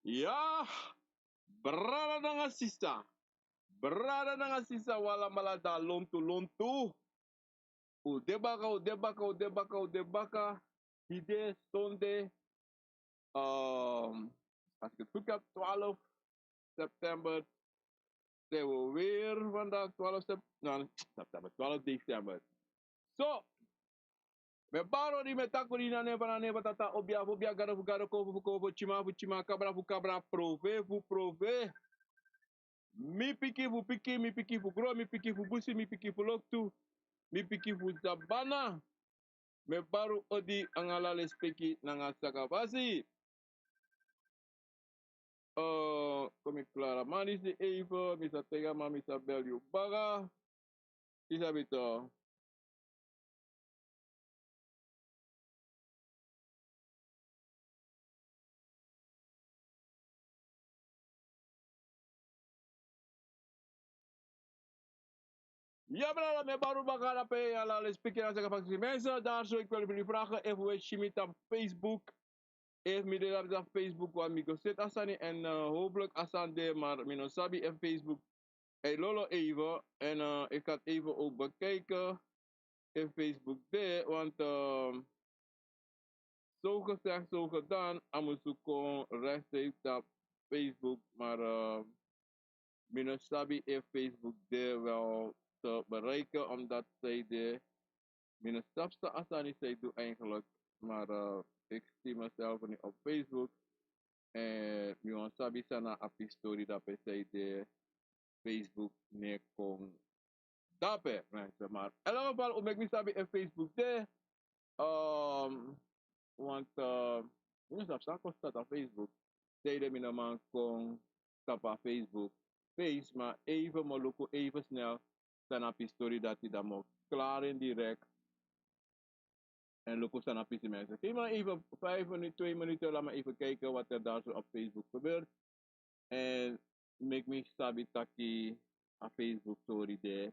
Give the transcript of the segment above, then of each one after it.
Ya, berada dengan sisa. Berada dengan sisa wala malada lontu. O debaka. Hide, sonde. Als ik het goed heb, 12 september. Zijn we weer vandaag 12 september, 12 december. So, me baro di metakuri na neva tata obia gara kofu chima kabra prove. Mi piki fu gro, mi piki fu busi, mi piki fu loktu, mi piki fu zabana. Me baru odi angalale speki nanga sakavasi. Komi Clara Manis di even, misa tega ma misa bel yu baga. Isa bito. Ja, brada, me baru bakara pe alale speki nanga sakavasi mensen. Daar zo ik wil jullie vragen, even we shimit op Facebook. If mi de op Facebook wa mi go zit asani en hopelijk asande maar mi no sabi en Facebook. Hey Lolo even en ik had even ook bekijken in Facebook de, want zo gezegd, zo gedaan, amusuko rechtstreeks op Facebook, maar mi no sabi in Facebook de wel te bereiken, omdat zij de mi no stapste asani zij doet eigenlijk, maar ik zie mezelf niet op Facebook. En mi wan sabi sana api story dape zij de Facebook ne kon dape mensen. Maar in elk geval, om ik mi sabi in Facebook de, want mi sap sa ko start op Facebook. Zij de mi naman kon stap op Facebook. Face, maar even moluko even snel sana api story dat die dan mo klaar en direct. En loco sana api si mensen. Geef maar even 5 minuten, 2 minuten, laat me even kijken wat er daar zo op Facebook gebeurt. And make me sabi taki a Facebook story there.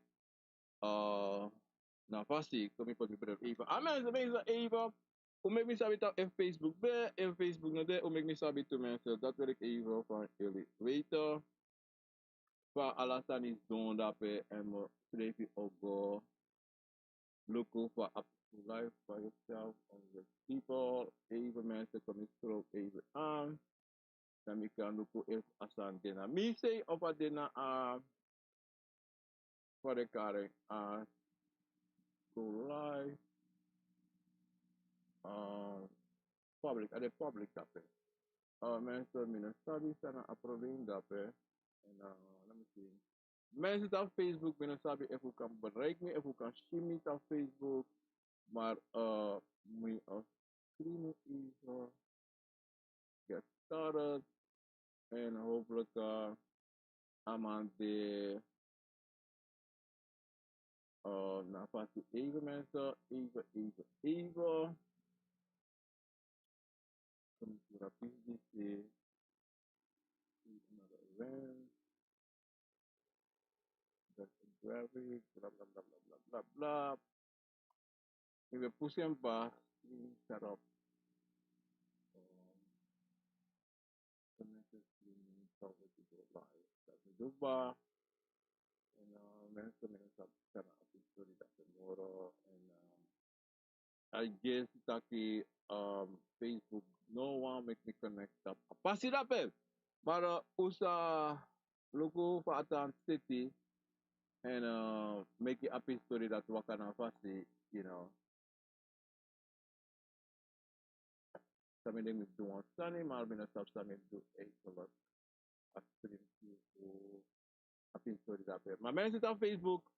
Na fasi, kami pag even. Amen, sa even. Hoe make me sabi tak in Facebook there, in Facebook na there, hoe make me sabi to mensen. Dat wil ik even van jullie weten. Van alasan is doen dape en me schreef je ook look for up to life by yourself and with people. Even mensen kom ik strook even aan. Dan ik kan look even asan dena. Me say of a dena for the current go live public at the public dape. Mensen minus sabi sana approving dape. And let me see. Mensen op Facebook minus sabi if you kan bereik me, if you kan shimmy op Facebook. Maar we screen even get started. En hopelijk I'm aan de nou vast even mensen, even. Kom ik rapid see another event. That's graphic, blah blah blah blah blah blah blah. We will push him back, set up connected screen, cover to go live. That's a good bar. And mensen up set up the story that tomorrow. And I guess taki Facebook no one make me connect up. Pass it up, eh? Maar usa logo for Atan City and make it happy story that wakana fasi, you know. Kami din doon sunny, Marvin na sab sa do 8 o'clock at stream to happy story dape. Maar mensen op Facebook,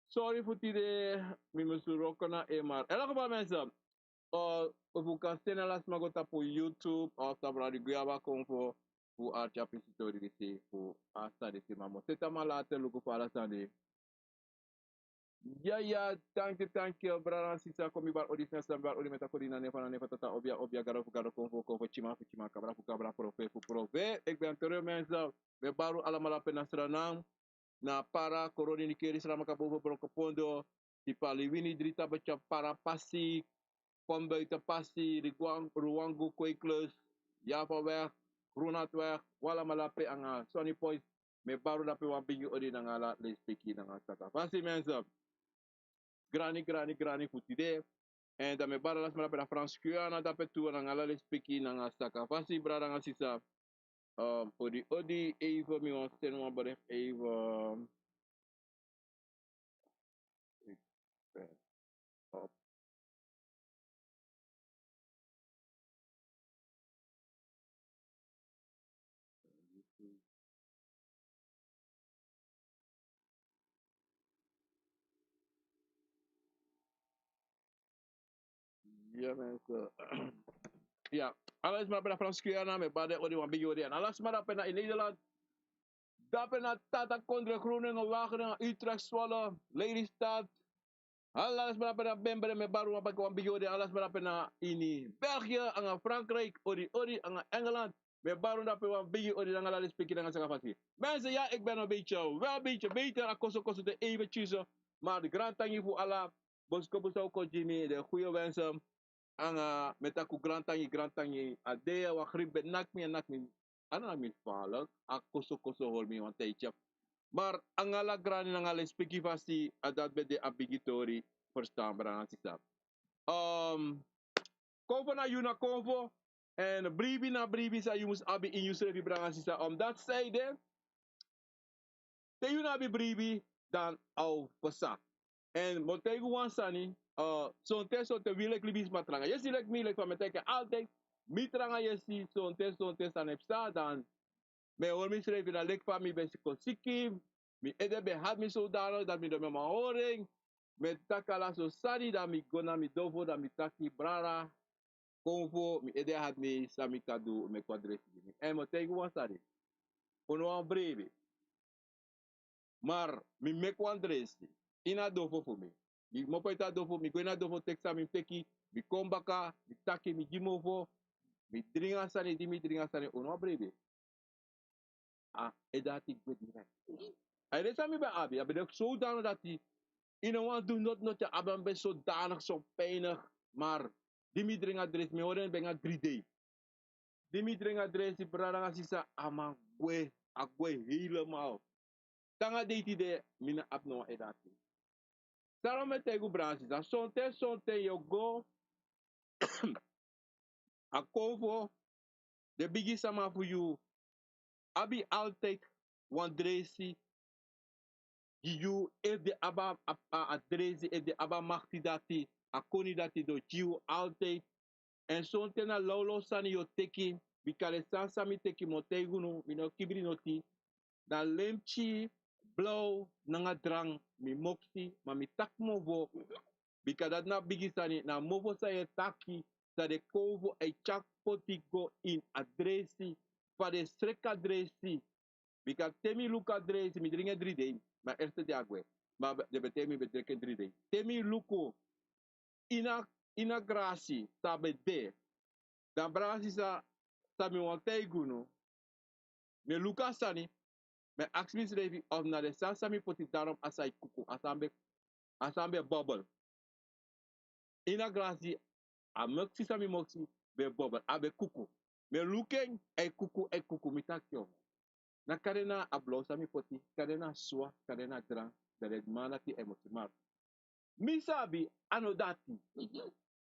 sorry voor die mi musuroko na maar. In elk geval mensen, we kan stenen las magota po YouTube of tabra di guyaba kon voor art happy story di si voor asta di si mamo. Seta malate luku para sandi. Ya, thank you, brother. Sisa komi bar odisna sambar odimeta kodina nefana nefatata obia garo konfo chima kabra prove. Ik ben terug mensen. We baru allemaal op nasranang. Na para koroni ni keri srama kabovo brokopondo. Di paliwini drita baca para pasi. Kombe ita pasi. Ruangu kweklus. Java weg. Brunatwer, wala malape ang Sonny Points, me baru dape wan bigi odi na nga la le speki na nga saka. Fasi mensen, grani futide, en da me baru las malape na Frans Kuyana dape tu na nga la le speki na nga saka. Fasi brada nga sisa, odi even mi wan sen wan bade even, op. Ja mensen, ja, alles malape na Frans Kuyana, me bade odi wan bigi odi. En alles malape na in Nederland, dape na Tata Kondre Groningen, Wageningen, Utrecht, Zwolle, Lelystad, alles malape na Bembere, me baru wan bagi wan bigi odi. Alles malape na ini België, anga Frankrijk, odi, anga Engeland. Me baru dape wan bigi odi na ngala speaking na saka fasi. Mensen, ja, ik ben wel een beetje beter. Koso de even kiezen. Maar de grand tangi voor Allah. Boskopo zou continue. De goede wensen. Anga metaku grand tangi. Adea wa griep nak mi. Ana mi falak. Koso hol mi wan tijdje. Maar angala grani na ngala speaking fasi. Adat be de abigitori. Verstaan brana sisa. Konvo na yuna konvo. En bribi na bribi sa you must abi in you branga sisa. Dat zijde. Te yuna abi bribi dan au pasa. En montego wansani. Sonte wile klibis matranga. Yesi lek mi lek van meteke altijd. Mitranga yesi sonte san epsa dan. Me hoor mi schreef na lek van mi besi konsiki. Mi ede be had mi zodanig dat mi de mema horing. Me takala so sani dan mi gona mi dovo dan mi taki brara. Convo, mi ede had me sami kadu me kwadresi. En mo tegen wan sari. Ono wan breve. Maar mi mek wan dresi. Ina dofo fu mi. Mi mo poita dofo, mi kwena dofo teksa mi teki. Mi kombaka, mi taki mi jimofo. Mi dringa sani, di mi dringa sani. Ono wan breve. Ah, edati gwe direct. Ay resa mi be abi. Abi dek zodanig dat hij. Ina wan do not ja aban be zodanig zo pijnig. Maar di mi dringa dres. Mi horen benga 3D. Dimitri adresi brada sisa amagwe agwe helemaal. Tanga deiti de mina apno edati. Saro me tegu brasisa. Sonte yo go a convo de bigi sama for you. Abi altijd wan dresi. You if de aba adresi if de aba machti dati. A koni dati do you altijd. En sonte na lolo sani yo teki. Bikale sansa mi teki mo tegu no. Mino kibri noti. Dan lemchi blow nanga drang mi moksi ma mi tak movo bika dat na bigi sani na movo sa ye taki sa de kovo e chak poti go in adresi pa de strek adresi bika temi luka adresi mi dringe 3 day ma erste de agwe ma de betemi betreke 3 day temi luko ina grasi sabe de dan brasi sa mi wantei guno me luka sani me axmis revi of na de sansami poti darom asai kuku asambe bubble. Ina grasi a moksi sami moksi be bubble abe kuku. Me looking e kuku mitakyo. Na karena a blo sami poti karena swa karena drang de mana ti emotimar. Misabi anodati.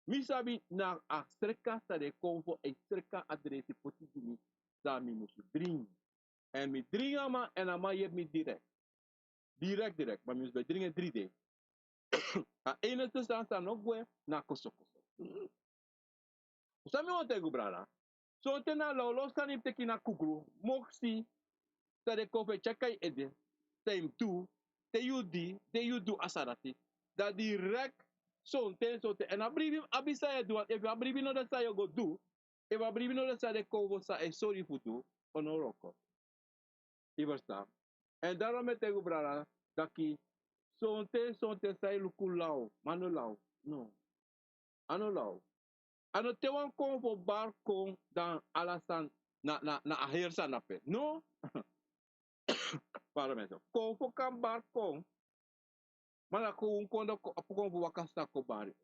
Misabi na a streka sa de convo e streka adresi poti dimi sami musu drink. En mi dringama en ama yeb mi direct. Direct. Maar mi dringen 3D. A ene te staan nog we na koso. Sami want te gubrana. So te na lo sani teki na kukru. Moksi. Te de kofe chekai ede. Tem tu. Te you do asarati. Da direct. So te. En abribi abisa ya do. If abribi no da sa yo go do. If abribi no da sa de kovo sa e sorry futu. Ono roko. Iversta. En daarom met te gubrana. Daki. Sonte sai lukulau. Manulau. No. Anulau. Ano te wan kon voor bar kon dan alasan na ahersa na pe. No. Para mensen. Kon voor kan bar kon. Maar kon kon voor wakasta ko bari.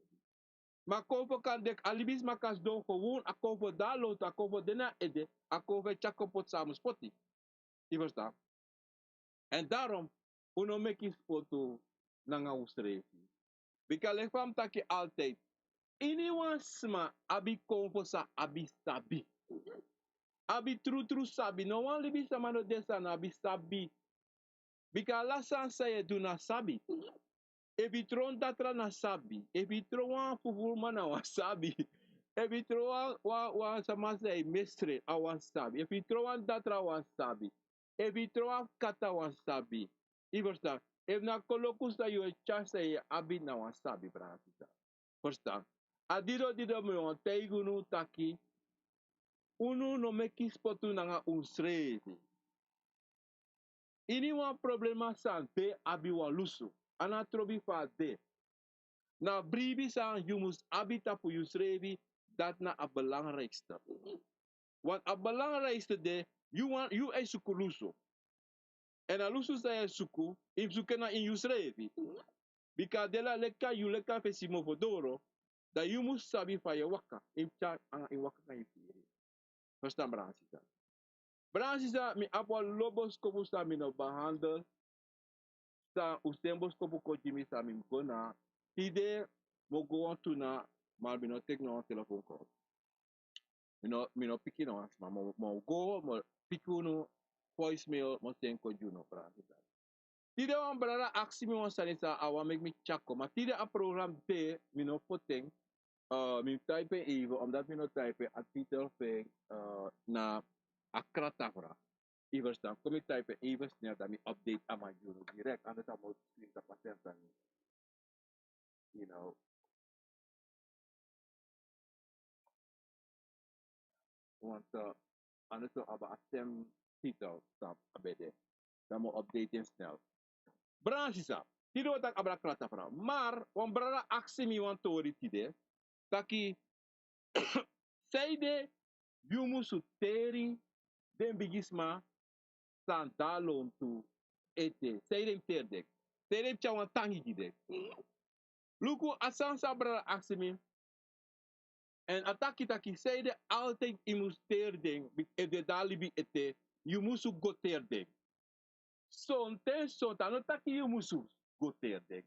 Ma kofo kan dek alibis makas don gewoon a kofo da lot a kofo dena ede a kofo chakopot samen spoti. Je verstaat? En daarom uno meki foto nanga usrefi. Bika lefam taki altijd. Anyone sma abi kofo sa abi sabi. Abi true sabi. No one libi sama no desa na abi sabi. Bika lasan saye do na sabi. Ebi tron datra na sabi. Ebi tron wan fufurma na wa sabi. Ebi tron wan sama say mestre a wan sabi. Ebi tron wan datra wan sabi. Ebi tron wan kata wan sabi. Iversta. Ef na kolokus da yo chance ye abi na wan sabi brasita. Versta. Adido dido me wan teigunu taki. Unu no me kispotu nanga unsrezi. Ini wan problema san de abi wan lusu. Ana trobi fa de. Na bribi san you must abita voor je schrevi dat na a belangrijkste. Want a belangrijkste de you e suku luso. En a luso sa e suku im suke na in you schrevi. Bika dela leka you leka fe simo fodoro da you must sabi fa je waka. Im cha anga in waka na je firi. Verstaan Bransisa. Bransisa mi apo lobos kopu sa mi no behandel. Sa ustembos kopu kojimi sa mi mkona. Ide mo go on to na maar mi no take no telephone call. Mi no piki no asma. Mo go mo piki no voicemail mo sen ko juno pra. Tide wan brada aksi mi wan sanisa awa make mi chako. Maar tide a program te mi no poteng. Mi type even omdat mi no type a titel fe na akrata fra. Even staan. Kom ik type even snel dat mi update aan mijn juno direct. Anders dan moet ik de patiënt you know. Want anders zo aba a stem titel stap abede. Dan moet updaten snel. Branche sa. Tido wat ik abra krata fra. Maar wan brada aksi mi wan tori tide. Taki seide yumu su teri den bigisma san dalon tu ete. Seide terdek. Seide chawan tangi gidek. Luku asan sa brada aksi mi. En ataki taki seide altijd imus terding. If de dalibi ete. You musu go terding. Sonten sonta no taki you musu go terding.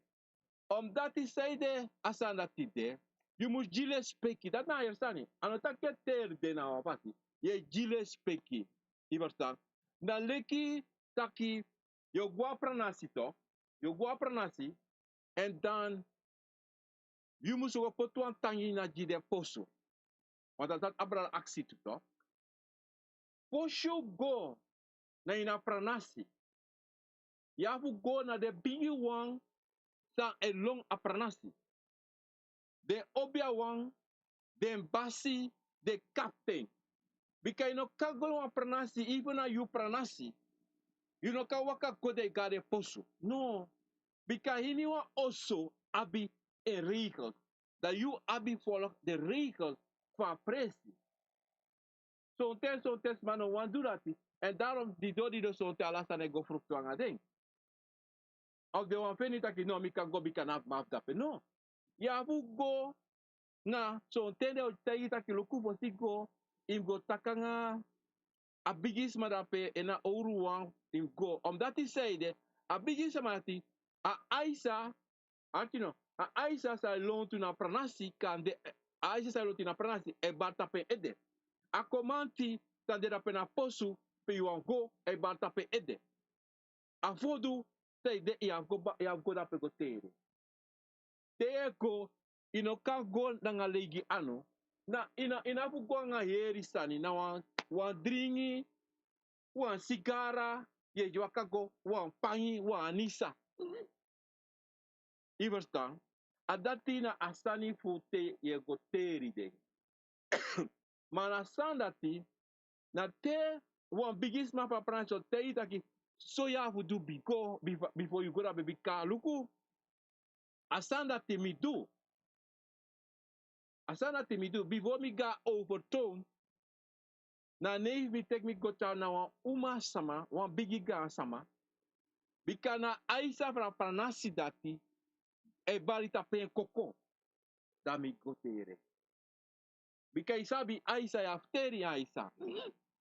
Omdat hij zeide asan dat tide. You must gile speki. Dat na yersani. Ano taki terde na wapati. Ye gile speki. Je verstaan? Dan leki taki. Yo gua pranasi to. Yo gua pranasi. En dan. You must go potuan tangi na jide poso. Want dat abra aksi to. Posho go na ina pranasi. Ya fu go na de bigi wang sa elong a pranasi. De obia wang, de basi, de captain. Because no kago a pranasi, even a you pranasi. You no ka waka go de gade poso. No. Because he knew also abi a regel. Dat you abi follow the regels van presi. Zo'n test man no wan do dat. En daarom die dodi do zo'n tala sane go fructu aan ding. Of de wan feni taki no mi kan go bi kan af dape. No. Ya fu go na zo'n tende o tegi taki luku fosi go im go takanga a bigis madape ena ouru wan im go. Omdat hij zeide a bigis madati a Aisa antino a Aisa sa lontu na pranasi kan de Aisa sa lontu na pranasi e bartape ede. A komanti tan de dape na posu pe yu go e bartape ede. A fodu zeide i go dape go tere. Teko ino ka go nga legi ano na ina fu go nga heri sani na wan dringi wan sigara ye jwaka go wan pangi wan anisa. Je verstaan? Adatina asani fu te ye go teri de. Maar na sandati na te wan bigis ma pa prancho te itaki so ya fu do bigo before you go da baby ka luku asandati mi do. Asandati mi do before mi ga overtone na neef mi tek mi go down na wan uma sama wan bigi ga sama bika na aisa fra pranasi dati e barita pen koko dami gotere. Bika isabi aisa ya fteri aisa.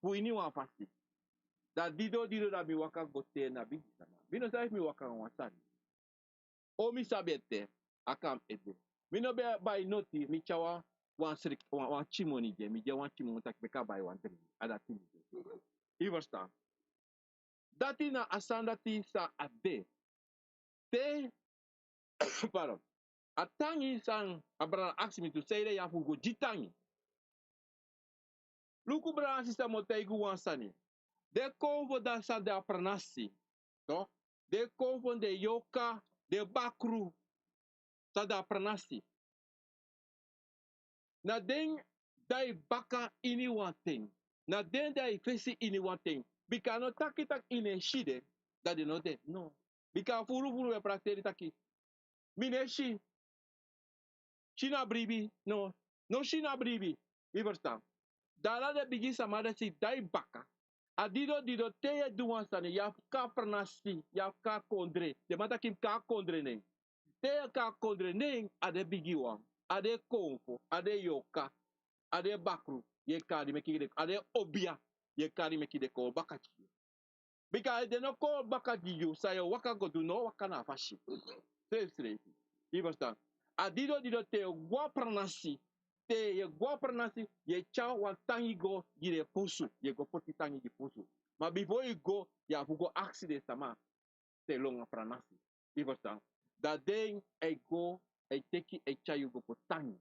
Puini wa fasi. Da dido da mi waka gotere na bigi sama. Bino sa mi waka wasani. O mi sabete akam ede. Mino be by noti mi chawa wan chimoni je mi je wan chimoni tak beka by wan tri. Ada tini. Iversta. Dati na asandati sa ade. Te pardon. Atangi sang abra aksimi tu seire ya fugo jitangi. Luku bra sista moteigu wansani. De konvo da sa de apranasi. No? De konvo de yoka de bakru sa de apranasi. Na den dai baka ini wanting. Na den dai fesi ini wanting. Bika no takitak ine shide. Dat no de. No. Bika furu we prakteri taki. Mine shi. Shina bribi. No. No shina bribi. You understand? Dala de bigi samada si dai baka. Adido dido teye duwansani. Ya ka pranasi. Ya ka kondre. De mata kim ka kondre neng. Teye ka kondre neng ade bigi wan. Ade konfo. Ade yoka. Ade bakru. Ye kari meki de. Ade obia. Ye kari meki de ko bakachi. Bika de no ko bakachi you. Sayo waka go do no waka na fashi. Seriously. You understand? Adido dido te gwa pranasi. Te ye gwa pranasi. Ye cha wan tangi go gire pusu. Ye go poti tangi di pusu. Ma before you go, ya fugo accident sama. Te longa pranasi. You understand? Da den e go e teki e cha you go potangi.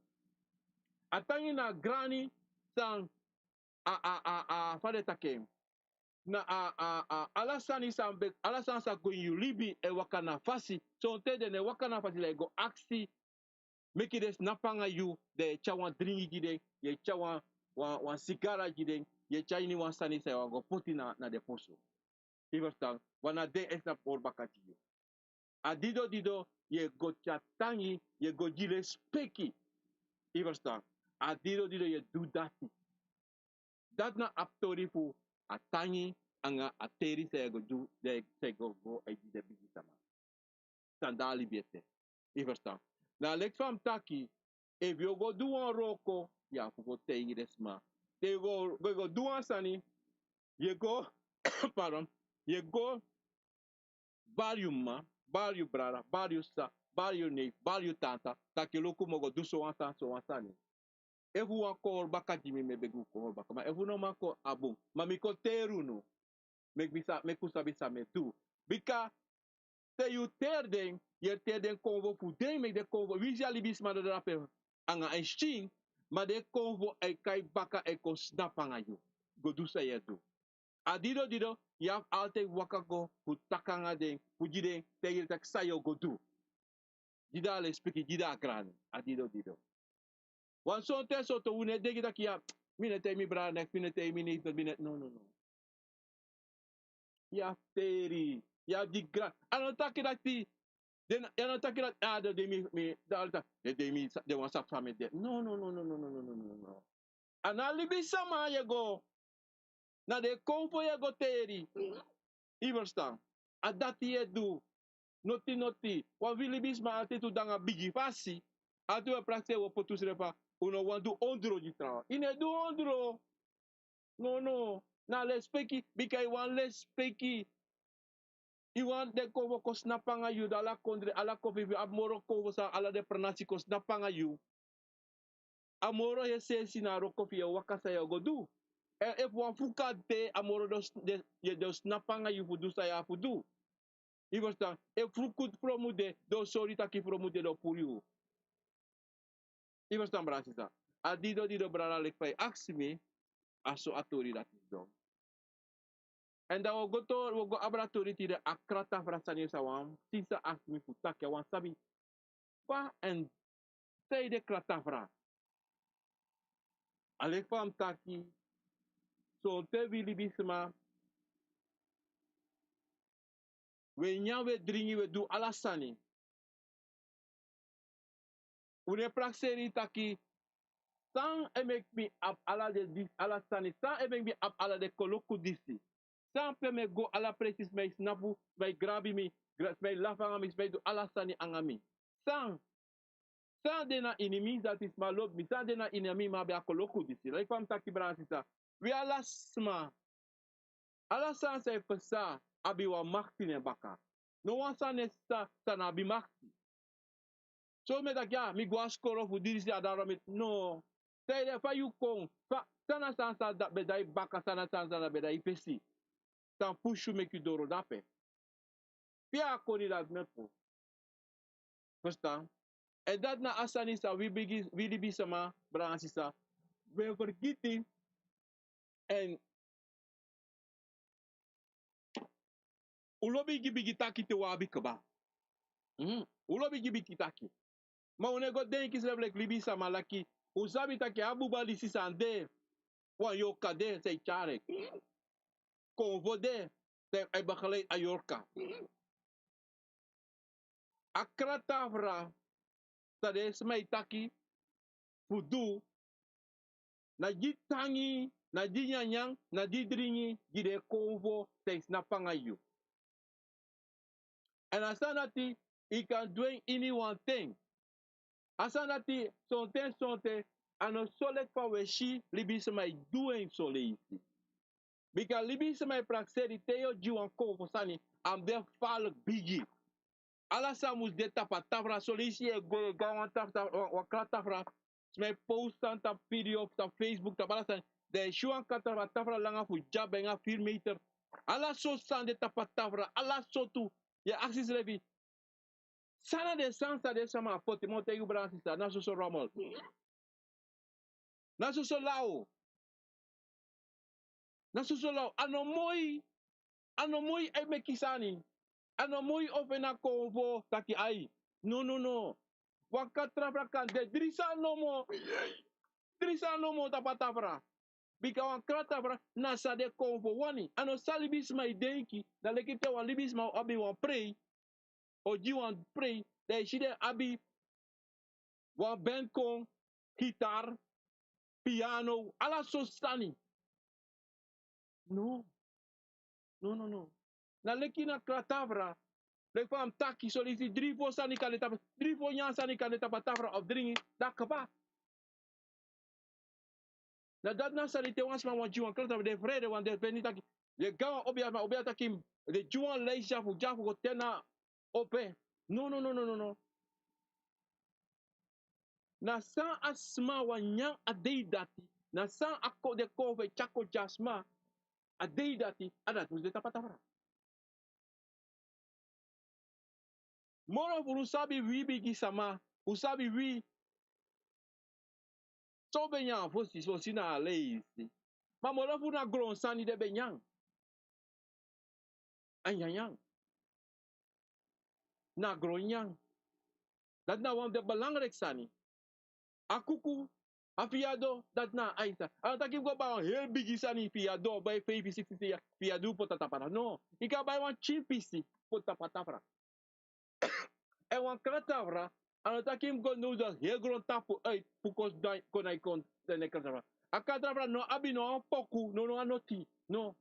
Atangi na grani sang fade takem. Na alasani sambe alasan sa go you libi e wakana fasi. So te de ne wakana fasi le go aksi. Make it napanga you de chawan dringi gide ye chawan wan sigara gide ye chaini wan sani se go puti na de poso. Iverstang wana de esna por bakati you. Adido dido ye go chatangi ye go gile speki. Iverstang adido dido ye do dati. Dat na aptori fu atangi anga ateri se go do de se go e de bigisama. Sandali biete. Iverstang. Na lek fam taki if you go do one roko, ya go take this ma. They go do one sani, you go pardon, you go barrio ma, barrio brada, barrio sa, barrio ne, barrio tanta, taki loko mo go do so one sani. If you want call baka jimi me begu call baka, ma if you no man call abum, ma mi ko teru no, make ku sabi sa me do. Bika te you tear den, ye tear den konvo fu den make de konvo, visually bisma de rape anga en sting, maar de konvo e kai baka e ko snapanga you. Go do sa ye do. Adido dido, you have altijd waka go, fu takanga den, fu jide, te ye tak sa yo go do. Jida le spiki, jida grani. Adido dido. Wan son te so to une degi tak ya, mine te mi bra nek, mine te mi niet, mine, no. Ya teri, ya di gra. Ano taki dat ti, den ano taki dat, de mi, da alta, de mi, de wan sak fame de. No. Analibi sama ye go. Na de konfo ye go teri. Iverstaan. Adati ye do. Noti. Wan vilibis ma ate tu danga bigi fasi. Ate we prakse wo potus refa. Uno wan do ondro di trawa. Ine do ondro. No. Na le speki. Bika i wan le speki. I wan de konfo ko snapanga yu. Ala kondre. Ala kofi. Amoro konfo sa. Ala de pranasi ko snapanga yu. Amoro ye se sinaro kofi ya wakasa ya go do. If wan fuka de amoro dos napanga you fudu sa ya fudu. I verstaan. If fukut promude do sorry taki promude do puriu. I verstaan brasisa. Adido dido brara lek fai aksimi aso atori dat is do. En dan we go abratori tide akrata frasani sa wan sisa aksimi futak ya wan sabi. Pa en say de krata fra. Alek fam taki so te vili bisma. We nyawe dringi we do alasani. Une prakseri taki san emek mi ap ala de dis alasani. San emek mi ap ala de koloku disi. San pe me go ala presis me snapu, me grabi mi, me lafanga mi, me do alasani angami. San sande na inimi dat is malop, mi sande na inimi ma be akoloku disi. Like fam taki bransisa. We alasma. Alasan se pesa abi wa makti ne baka. No wan sa ne sa na abi makti. So me tak ya, mi gwa skoro fu disi adaro mit. No. Say de fa you kong. Fa sana sansa da bedai baka sana sansa da bedai pesi. San pushu make you doro dape. Pia akoni dat mepo. Verstaan? En dat na asanisa we libi sama bransisa. We vergeten en ulobi gibi taki te wabi keba. Ulobi gibi taki. Ma unego denki slevlek libi sama laki. Usabi taki abuba lisi sande. Wan yo kade se charek. Konvode se ay bakhalay ayorka. Akratavra sa de smay taki fudu na jitangi na jinyanyang na jidringi jide konvo se snapangayu. En asanati I can do any one thing. Asanati sonte ano solek pa weshi libi semai doing soleisi. Bika libi semai prakseri teo jiwan konvo sani am de falk bigi. Ala samus de tapatavra soleisi e go gawan wakratavra smai post ta video ta Facebook ta balasan de shuan katavra langa fu jabenga filmeter. Ala so san de tapatavra ala so tu ya axis levi. Sana de sansa de sama poti monte yu bransisa na so ramol. Na so lao. Na so lao ano moi e mekisani. Ano moi ofena konvo taki ai. No. Wakatra prakan de drisa no mo tapatavra. Bika wakrata vra nasa de konvo wani. Ano salibis ma idenki na lekite wan libis ma abi wan pray. O ji wan pray. De shide abi wan benkon guitar piano ala sostani. No. Na leki na kratavra. Le fam taki solisi drifo sani kaneta. Drifo nyan sani kaneta patavra of dringi. Da kaba. Na dat na sani te wans ma wan jiwan kratavra de vrede wan de penitaki. Le gawa obia takim. De jiwan leisha fu jafu go tena ope. No. Na san asma wan nyang adei dati. Na san akko de kove chako jasma. Adei dati. Adat mus de tapatavra. Moro for usabi wi bigi sama. Usabi wi. So benyan fosi na leisi. Ma moro for na gron sani de benyan. Anyanyang. Na gron yang. Dat na wan de belangrijk sani. Akuku. Afiado. Dat na aisa. Ang takim ko ba heel bigi sani fiado. By 50-60 fiado po tatapara. No. Ika ba wan chimpisi po tapatapara. En wan kratavra. Ang takim ko no da heel gron tapu uit. Pukos dai konai kon de kratavra. Akatravra no abi no poku. No anoti. No.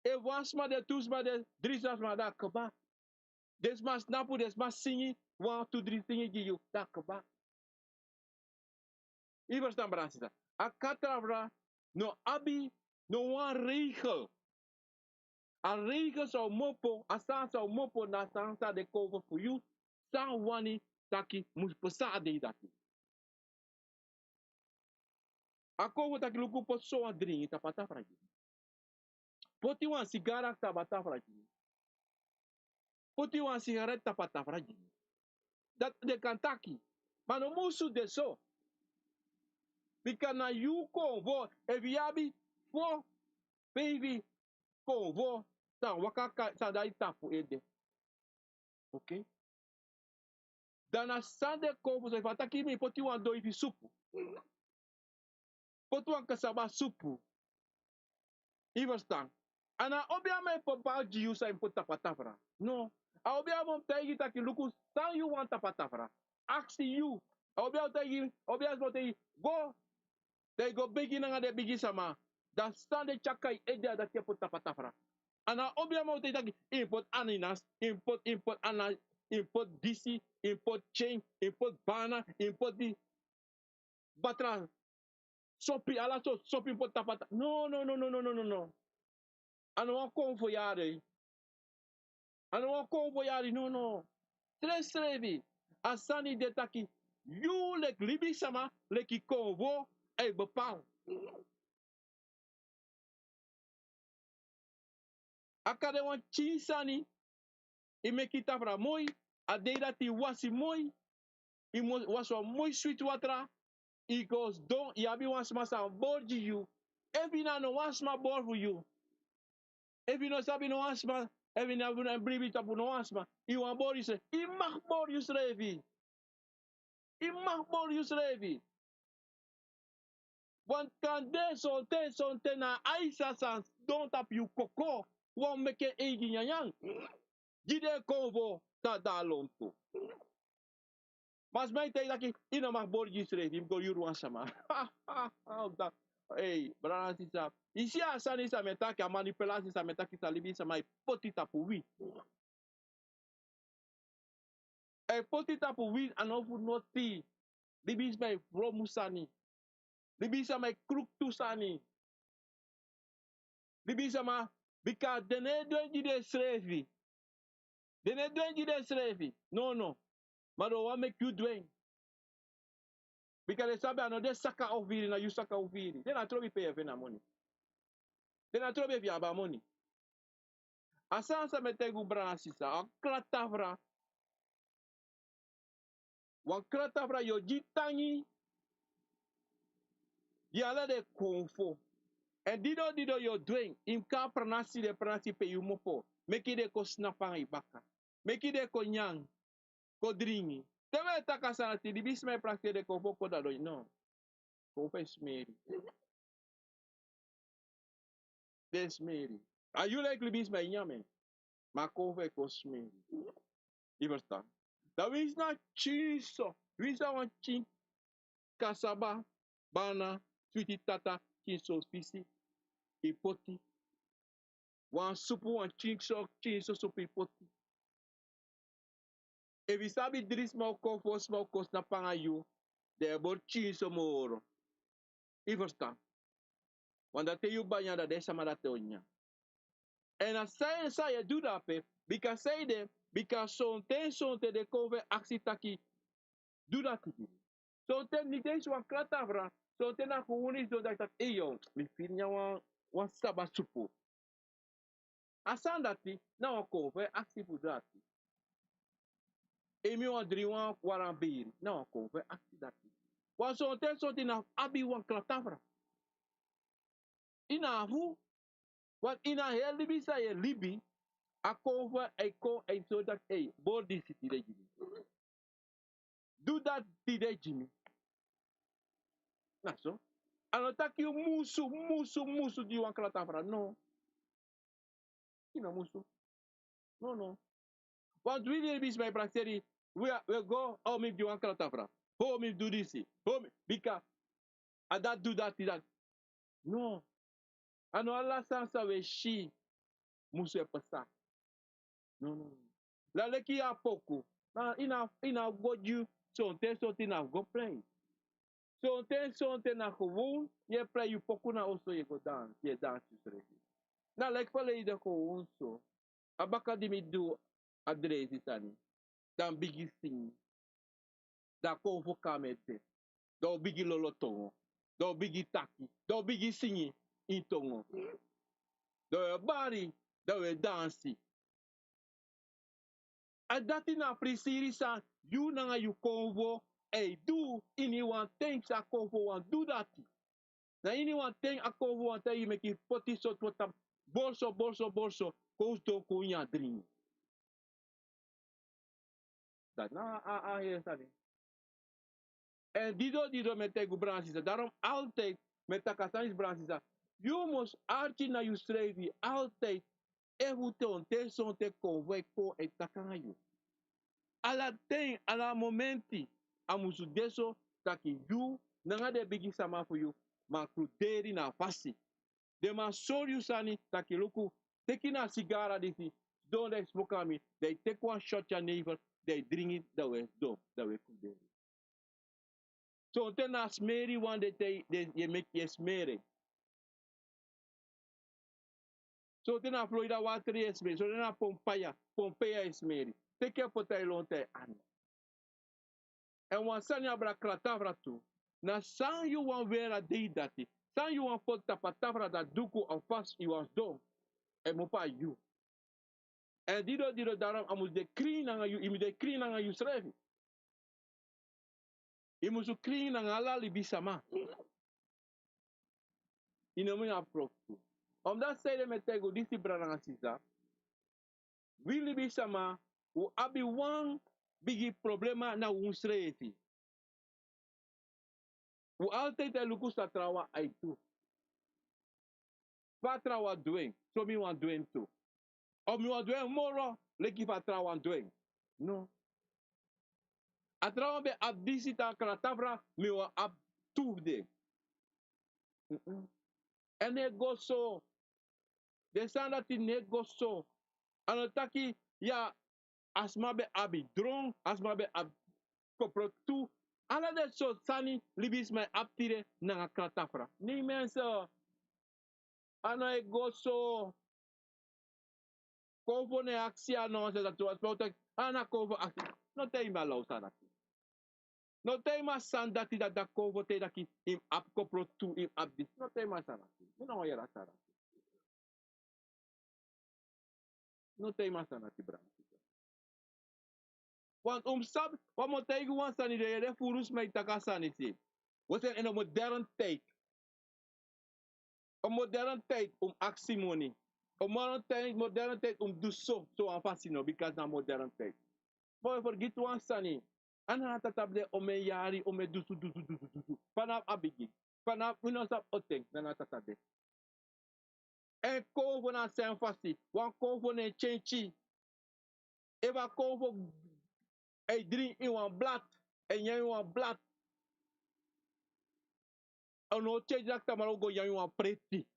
E wasma de tusma de drisasma da kaba. Desma snapu desma singi. 1, 2, 3 singi giyu. Da kaba. I verstaan bransita. Akatravra no abi no wan regel. Een regel zou mopo, asan zou mopo na sansa de cover voor you. San wani taki mus pesade dati. Ako taki luku po so a drink tapata fragi. Poti wan sigara tapata fragi. Poti wan sigaret tapata fragi. Dat de kantaki. Mano musu de so. Bika na you convo eviabi fo baby convo san wakaka san dai tapu ede. Ok? Dana sande convo so ifata kimi poti wan do ifi supu. Poti wan kasaba supu. I verstaan. Ana obia me papa jiu sa impo tapatafra. No. A obia mom tegi taki luku san you want tapatafra. Ask you. A obia tegi obia mo tegi go. They go bigi na de bigi sama. Dan stande chakai ede da ke po tapatafra. Ana obia mo tegi taki import aninas, import ana import DC, import chain, import bana, import di batra, sopi, ala so, sopi import tapata. No. Ano wan convoyare. Ano wan convoyare, no. Tres trevi. Asani detaki, you lek libi sama, leki convo, e bepaal. Akade wan chinsani, ime kita fra moi, a deida ti wasi moi, waswa moi sweet watra, i goes don, i abi wan smasa board you, evi na no wan sma board for you, evi no sabi no wan sma, evi na bribi tapu no wan sma, i wan board you se, i mag board you srevi, i mag board you srevi, want kan de sonte na aisa sans, don tap you koko, wan meke egi nyanyang, jide konvo, ta da lonto. Mas mij tegen dat ik in een magborgi schreef, ik go yuru sama. Hey, brana sisa. Isi asani sa metaki a manipulasi sa metaki sa libi sa mai potita puwi. E potita puwi anofu noti. Libi sa mai romusani. Libi sa mai kruktusani. Libi sa ma bika dene dwenji de schrevi. Dene dwenji de schrevi. No. Maar do wa make you dwen. Because sabe ano de saka oviri na you saka oviri. Then I throw pay na money. Then I throw be aba money. Asansa metegu brana sisa. Wan kratavra yo jitangi. Yala de konfo. En dido yo dweng. Imka pranasi pe you mopo. Meki de ko snapang ibaka. Meki de ko nyang. Ko dringi. Teme takasana ti di bisme prakte de konfo ko da do. No. Konfo is meri. Des meri. Ayu like libis me nyame. Ma konfo ko smeri. Iversta. Da wis na chiso. Wis na wan chin kasaba. Bana. Sweetie tata. Chiso fisi. Ipoti. Wan supu wan chinso supu ipoti. E vi sabi dris mau kofos mau kos na pangayu. De bor chinso moro. I verstaan. Want dat te yu banya da desa ma dat onya. En als zij je doet dat pe. Bika zij de. Bika sonte de kove aksi taki. Doe dat niet. Sonte niet eens wan kratavra. Sonte na kuunis do dat tak. Eyo. Mi firnya wan saba supu. Asan dati. Na wan kove aksi fu dati. Emi wan dri wan waran biri. Na wan kove aksi dati. Wan sonte na abi wan kratavra. Ina avu. Want ina heel libi sa ye libi. A kove e ko e so dat e. Bodi siti de jimi. Do dat ti de jimi. Na so. Anotaki musu di wan kratavra. No. Ina musu. No. Want we libi sa prakteri. We go. Oh mi di wan kratavra. Oh mi do disi. Oh mi. Bika. A dat do dat ti dat. No. Ano ala sansa we shi. Musu e pasa. No. La leki a pouco. Na ina goju sonte na go play. Sonte na gewoon je play you pouco na oso je go dance. Je dance srevi. Na lek pale ide gewoon so. Abaka di mi do adresi tani. Dan bigi sing. Da konvo kamete. Do bigi lolotongo. Do bigi taki. Do bigi singi. Intongo. Do bari. Do we dansi. A dati na prisiri sa, you nanga you konvo, do ini wan ten sa konvo wan do dati. Na ini wan ten a konvo wan ten you make it poti so twata bolso, kous do kunya dring. Dat na hier sani. En dido metegu bransisa, daarom altijd met takasanis bransisa, you must archi na you strevi, altijd, te on te konvo e ko e takanga you. Ala momenti amusu deso taki yu nanga de bigi sama for you ma kruteri na fasi de ma sorry sani taki luku teki na sigara disi don't smoke me they take one shot your neighbor they drink it that way, do, that way could. So then as Mary one they make yes Mary. So then a Florida water yes Mary. So then a Pompeia is Mary. Take care for Tailonte and. And one son you abra kratavra too. Na san you want wear a day that it. San you want put tapatavra that duku of fast you was done. And mopa you. En dido daarom amus de kring nanga you imu de kring nanga you srevi. Imu su kring nanga ala libisama. Inomu ya proftu. Omdat zij de metego disi brana sisa. We libisama u abi one bigi problema na un srevi. U altijd e luku sa trawa aitu. Pa trawa doing. So mi wan doing too. Of mi wan doing moro. Leki pa trawa doing. No. A trawa be abdisi ta kratavra mi wan ab tuurde. En negoso. De sandati negoso. Anotaki ya asmabe abi dron, asmabe ab koprotu. Ala de so sani libis mai aptire na kratafra. Ni mensa. Ano egoso. Kovo ne aksia no se da tu aspect. Ana kovo aksia. No te ima lo sanati. No te ima sandati da kovo te daki im ap koprotu im abdis. No te ima sanati. No era sanati. No te ima sanati bra. Want sab, wat moet tegen ons aan de furus met takasani si. We zijn in een moderne tijd. Een moderne tijd actiemonie. Een moderne tijd dus zo aan fascino, because na moderne tijd. Maar vergeet ons sani. En dan tatable ome yari, ome dusu. Vanaf abigi. Vanaf unosap oteng, dan tatabe. En kovo na zijn fasti. Wan kovo ne chenchi. Eva kovo e drink in wan blad. En jij wan blad. Ono change dat tamaro go yan wan preti.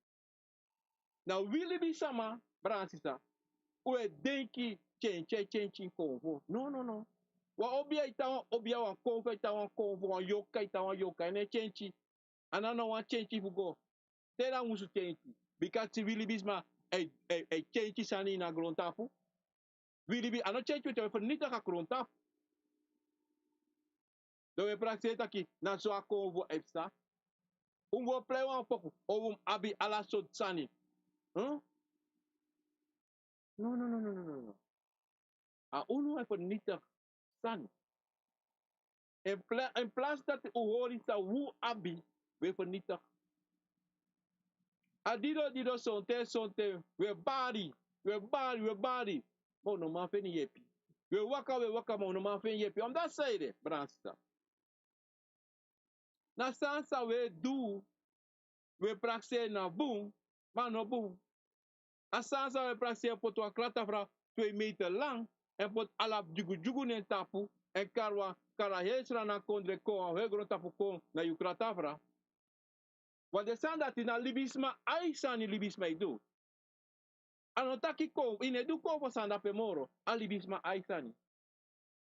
Na wili bi sama, bransisa. Ue denki change konvo. No. Wa obia obia wan konvo wan yoka yoka. Ene change. Anana wan change fugo. Tera musu change. Because si wili bisma change sani na grontafu. Wili bi ano change wete for nita ka grontafu. Do we praxe taki na so a konvo epsa. Go play one poco. Abi ala so sani. Huh? No. A uno é bonita sani. Em plaats dat u hoort sa wu abi we bonita. A dido sonte we body. Mo no man fe ni yepi. We waka mo no man fe yepi. Dat say de brasta. Na sansa we do we praxe na boom, maar no boom. A sansa we praxe poto a klata fra 2 meter lang en pot ala jugu ne tapu en karwa kara hesra na kondre ko a hegro tapu ko na yukrata fra. Want de san dat na libisma ai sani libisma idu. Anotaki ko ine du ko fo sanda pe moro a libisma ai sani.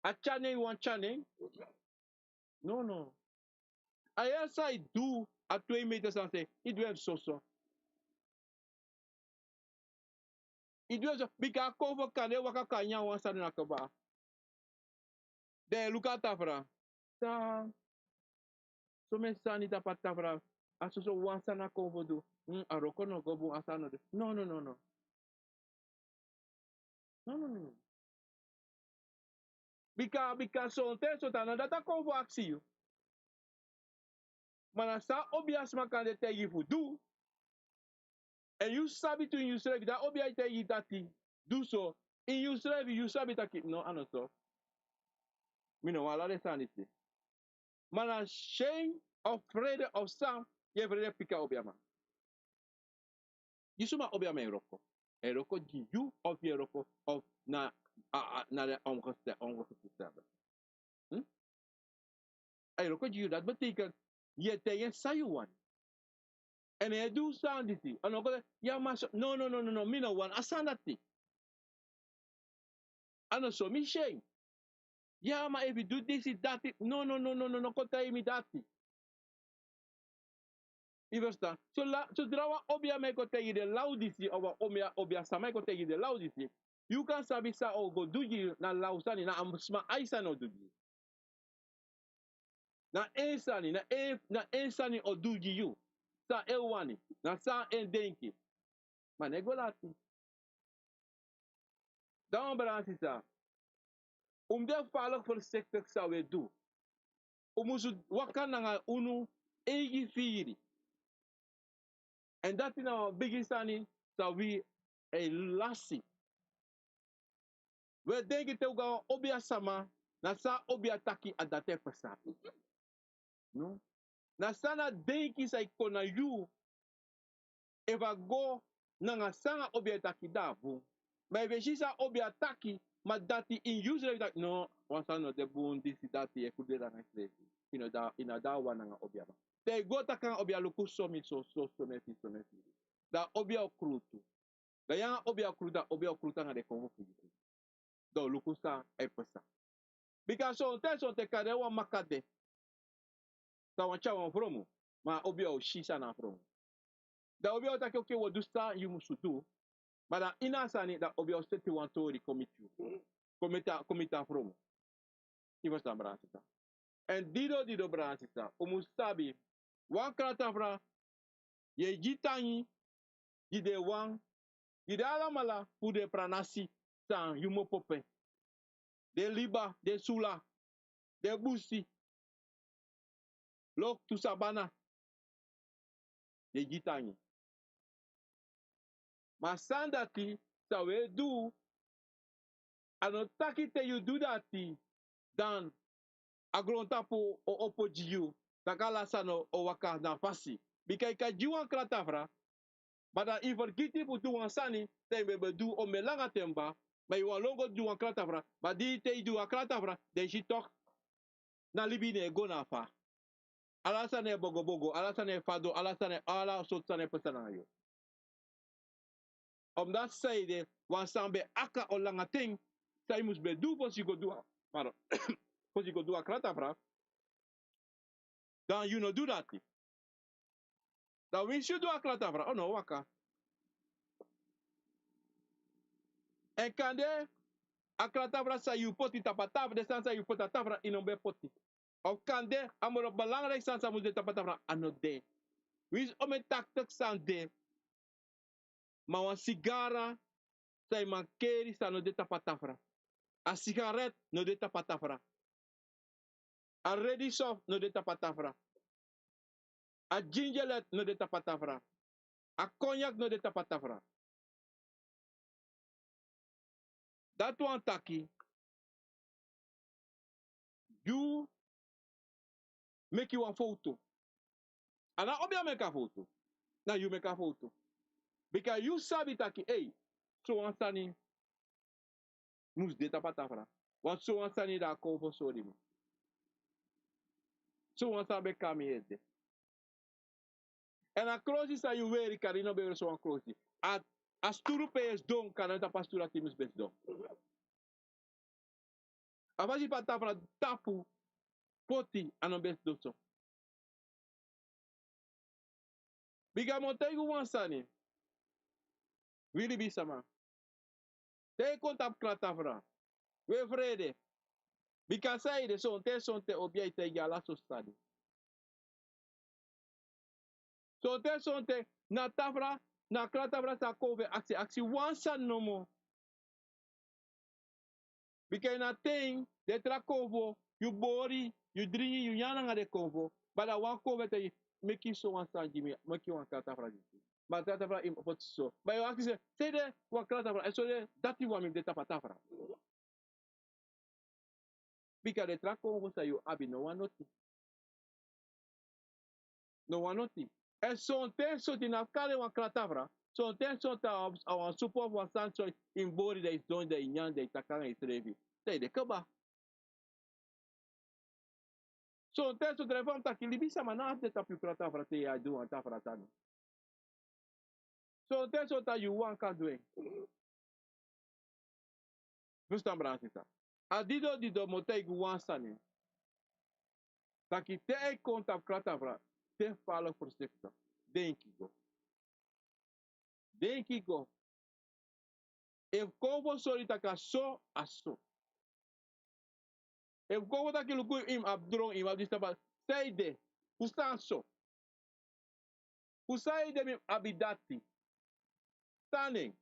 A chane wan chane? No. A esa idu a 2 meters and say it will so. Idwe bika kovo kane waka kanya wan sani na kaba. De lukata fra. Ta so me sani ta patavra. Aso so wan sana kovo do. Aroko no gobu asano de. No. Bika so te so ta na data kovo aksi. Mana sa obias makande te yifu do. And you sabi to you serve that obia te yi dati. Do so. In you serve you sabi ta keep no anoso. Me no wala de sanity. Mana shame afraid of some, ye vrede pika obiama. Yisuma obiama eroko. Eroko di you of eroko of na de ongeveer. Eroko di you dat betekent je tegen sayuwan. En hij doet sanditi. En dan ja maar no, mina wan asandati. Ano so mi shame. Ja, maar if you do this, that, no, conta me dati. Je verstaan? Zodra we obia mij ko tegen de laudisi, of obia samai ko tegen de laudisi, you can sabi sa o go duji na lausani, na amsma aisa no duji. Na ensani o duji you. Sa ewani, na sa denki. Maar nego lati. Dan bransi sa. De veilig voorzichtig zou we doen. Umusu wakana nga unu egi firi. En dat is nou beginsani zou we lassi. We denken te gaan obia sama na sa obia taki adate pesa. No? Na sana denki sa ikona yu eva go na nga sanga obia taki davu. Maar we zien sa obia taki maar dati in usually dat no wansa no de bun disi dati e kudera na slesi. Ina da wana nga obia ba. Te gota kan obia luku somi so meti. Da obia okrutu. Da yang obia okruta nga de kongo fujitu. Do luku sa e pesa. Bika so te kade wa makade. Sa wancha wan promo. Ma obia o shisha na promo. Da obia otake oke wadusta yu musutu. But ina sani da obia osteti wantori komitu. Komita promo. Ivo sta brasita. En dido brasita. Umustabi. Wan kratafra. Ye jitanyi. Gide wan. Gide alamala. Ude pranasi. San yumo pope. De liba. De sula. De busi. Lok tu sabana. Ye jitanyi. Masandati. Sawe du. Anotaki te you do dati. Dan. Agrontapo o opojiu. Takala sano o waka na fasi. Bika ika jiwan kratafra. Bada ivergiti pu duwan sani. Te bebe du o melanga temba. Ma iwan longo duwan kratafra. Badi te duwan kratafra. De shitok. Na libine go na fa. Alasane bogo. Alasane fado. Alasane ala sotsane pesanayo. Omdat zij de wansambe aka o langa ting. Zij moest be du posigo dua. Pardon. Posigo dua kratafra. Dan you no do that. Dan wins you do a kratafra. Oh no, waka. En kande a kratafra sa you poti tapatafra. De sansa you pota tafra inombe poti. Of kande amoro belangrijk sansa moest de tapatafra anode. Wins ome taktek sande. Ma wan sigara sa man keri sa no de tapatafra. A sigaret no de tapatafra. A ready soft no de tapatafra. A gingerlet no de tapatafra. A cognac no de tapatafra. Dat wan taki. You make you a photo. And I obia make a photo. Now you make a photo. Because you sabi taki, hey, so wan sani mus de tapatafra. Want so wan sani da kovo sori mo. So wan sabi kami ede. En a close sa you wear karino be so wan close. As turu pe es don kananta pastura timus bes don. Avaji patafra tapu poti anon bes doso. Biga montegu wan sani. Willy bisama. Te kontap kratafra. We vrede. Bika saide sonte obia ite yala so stadi. Sonte na tafra na kratafra sa kove aksi wansa no mo. Bika na ting de tra kovo you bori you dringi you yana nga de kovo. Bada wan kove te meki so wansa jimi meki wan kratafra jimi. Ma kratafra im opot so. Ba yo aksi se de wan kratafra so de dati wan mi de tapatafra. Bika de tra kovo sa you abi no wan noti. No wan noti. E sonte soti na kare wan kratafra. Sonte sota awan support wan sancho in bori da is don da inyan da itakanga isrevi. Te de kaba. Sonte so telefon ta kilibisa mana de tapi kratafra te ya do wan tafra tano. Sonte sota you wan ka doen. Verstaan brasita. Dido motei guansani. Taki te e conta kratavra, te fala por secta. Denkigo. Denkigo. E como solita ka so aso. E como daquilo que im abdron im abdistaba. Seide. Ustanso. Usaide mi abidati. Taning.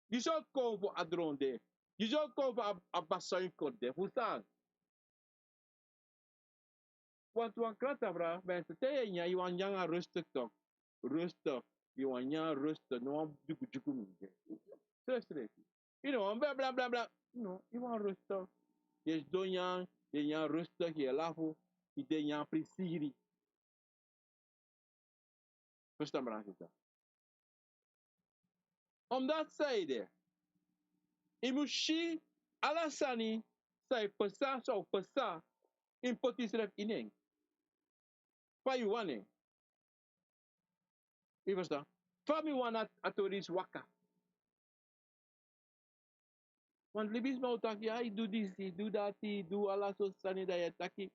Gisot como adronde. Gisot como abasain kode. Ustan. Want wan kratavra, mensen, te e wan yanga rustig toch. Rustig. Je wan yanga rustig. No wan juku minge. Stress. You know, blah blah blah blah. No, you want rustig. Je donyan, je yan rustig, je lafo, je de yan prisiri. Verstaan me dan. Omdat zijde, imushi alasani, sai pesa so pesa, in potisref ineng. Payuane. Je verstaan? Fami wana atoris waka. Want libis mau taki, ai do this, do that, do ala so sani da ya taki.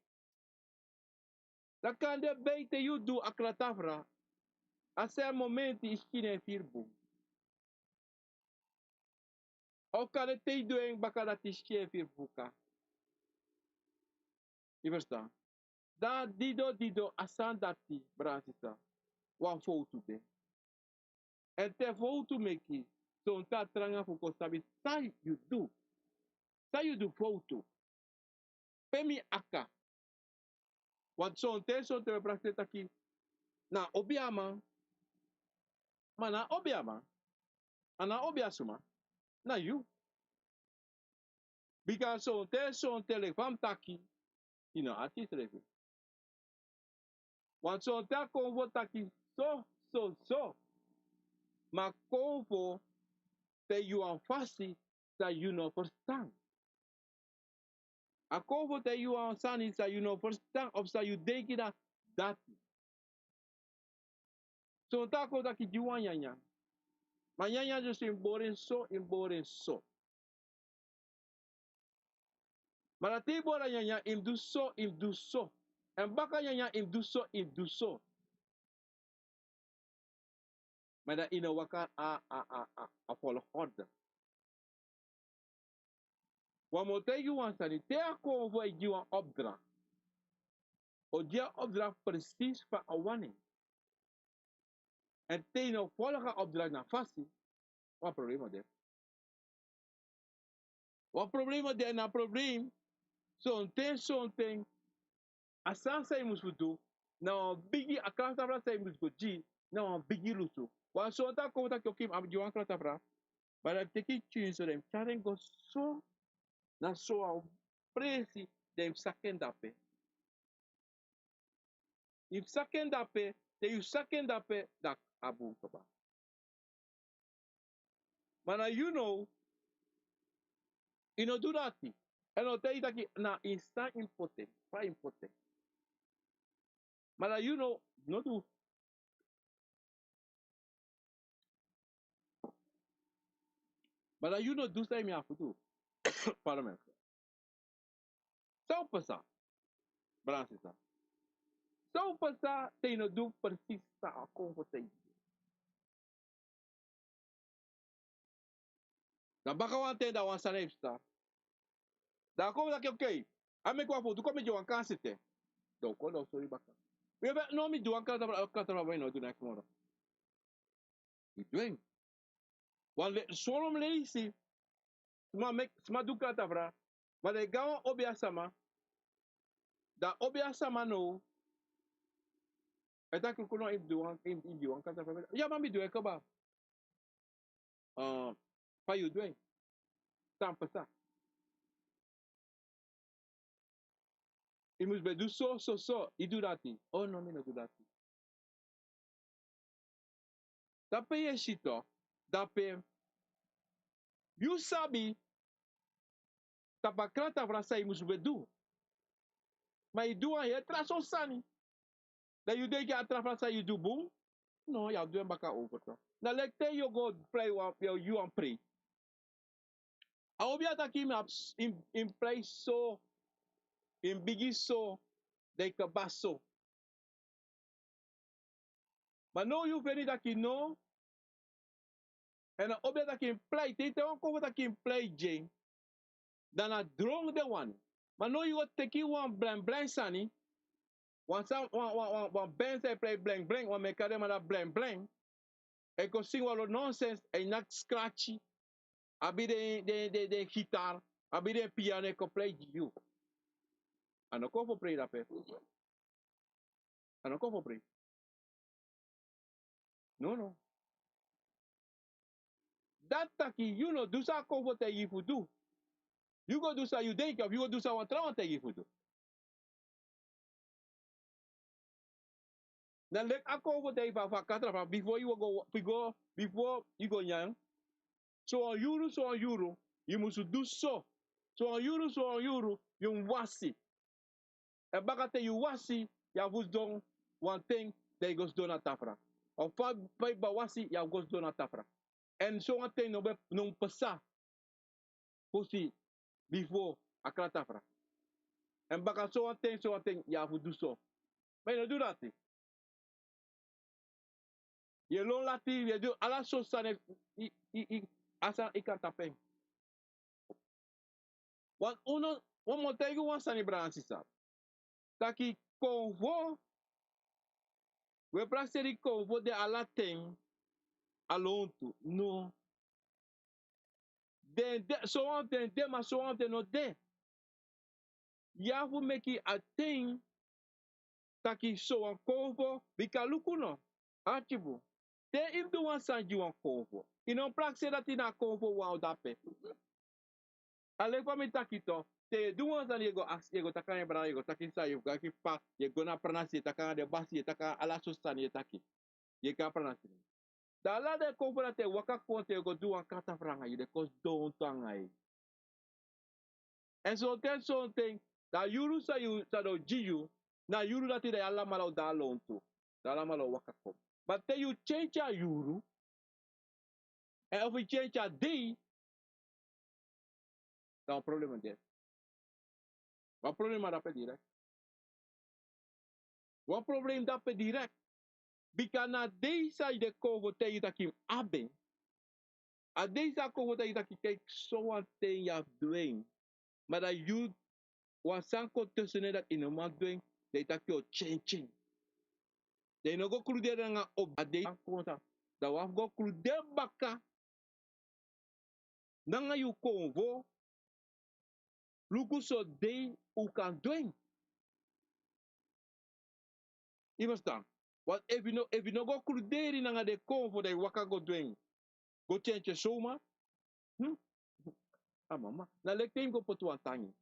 Dan kan de beter you do akratafra. Ase momenti iskine firbu. O kan het te doen bakarat iskine firbuka. Je verstaan? Da dido asan dati brasisa. Wan foto de. En te foto meki. Son ta tranga fuko sabi. Sai you do. Sai you do foto. Pemi aka. Want son te brasita ki. Na obiama. Mana obiama. Ana obiasuma. Na you. Because son te levam taki. Ina ati trevi. Want son te konvo taki. So. Maar konvo te you aan fasi. Dat you no verstaan. A konvo te you aan sani. Dat you no verstaan. Of dat you denken dat dat. So tako dat ki juan yanya. Maar yanya dus in boren so. Maar dat te bora yanya im do so. En baka yanya im do so. Maar dat in een waka a volgorde. Wat moet je juan sani? Te a konvo e juan opdracht. O dia opdracht precies van a wanneer. En te no volga opdracht na fasi. Wat probleem is? Wat probleem is na probleem? Zo'n asan sai musu do. Na bigi akanta fra sai musu ji. Na bigi lusu. Wa so ta ko ta kyokim ab jiwan krata fra. Bara teki chin so dem charen go so na so a presi dem saken dape. If saken dape, te you saken dape dak abu kaba. Mana you know do that. En o te itaki na instant important, pa important. Mana you know, no do. Mana you know do say me afu do. Parliament. São passar, Brancisa. São passar, tem no do persista a com você. Na bakawan tem da wan sanepsta. Da como daqui ok. Ame kwa foto como de wan cansete. Do quando sorry baka. Eu não me do wan canta vai no do next modo. E doing. Wan le solom le isi. Sma do canta vra. Mas de gawan obia sama. Da obia sama no. Eta que kuno im do wan canta vra. Ya mami do e kaba. Pa you doing. São passar. E mus be do so. E do dati. Oh no, me no do dati. Dape yeshito. Dape. You sabi. Tabakrata vrasa e mus be do. Mas e do aí traço sani. Da you dei que atrasa you do boom. No, ya do baka over to. Na lekte you go pray you and pray. A obiata aqui in place so, in bigi so, de cabasso. Mas não you veni daqui não, e na obiata aqui in play, tem uma coisa aqui in play, Jane, dan a drong de one. Mas não you take one blank sani, one band say play blank, one make them a blank, e go sing all nonsense, e not scratchy, abi de guitar, abi de piano, e go play you. Ano ko for play da pe. Ano ko for play. No. That taki, you know, do sa ko for te you do. You go do sa you think of, you go do sa one try te you do. Now let ako for te fa katra before you go before you go young. So on euro, you must do so. So on euro, you wasi. E bagate you wasi, ya vus don one thing, they goes don a tafra. Of five bawasi, ya goes don a tafra. And so one thing no be non pasa. Pusi before akra tafra. And baka so one thing, ya vus do so. But you do that. You don't lati, you do ala so sane, asa ikantapeng. One more thing you want sani bransisa. Taki convo, we braseri convo de ala tem alonto. No. So on de no de. Ya fu meki a thing taki so on convo bika lukuno. Achibu. Te im do wan sanji wan convo. Inon praxe dat ina convo wan dape. Ale kwa mi takito. Te do wan san yego takan ebra yego taki sa yego taki pa yego na pranasi takan de basi takan ala sustan ye taki. Ye ka pranasi. Dala de convo na te waka konte yego do wan kata franga de kos do tanga. En so ten something da yuru sa you sa do jiu na yuru dat de alla malo da lonto. Da alla malo waka kom. But then you change a euro, and if you change a day, dá problema there. Wat problema dá para direct? Wat probleem dá para direct? Because na day sa de cover te itakim aben, a day sa cover te itakim kijk so one thing you doing, maar dat you was sanko tussen dat in een man doing, de itakio changing. De no go kruder nga op a day konta, da waf go kruder baka, nanga you convo, luku so day u kan doing. You understand? But if you no go kruderi nanga de convo de waka go doing, go change soma, mama. Na lekte go potu antangi.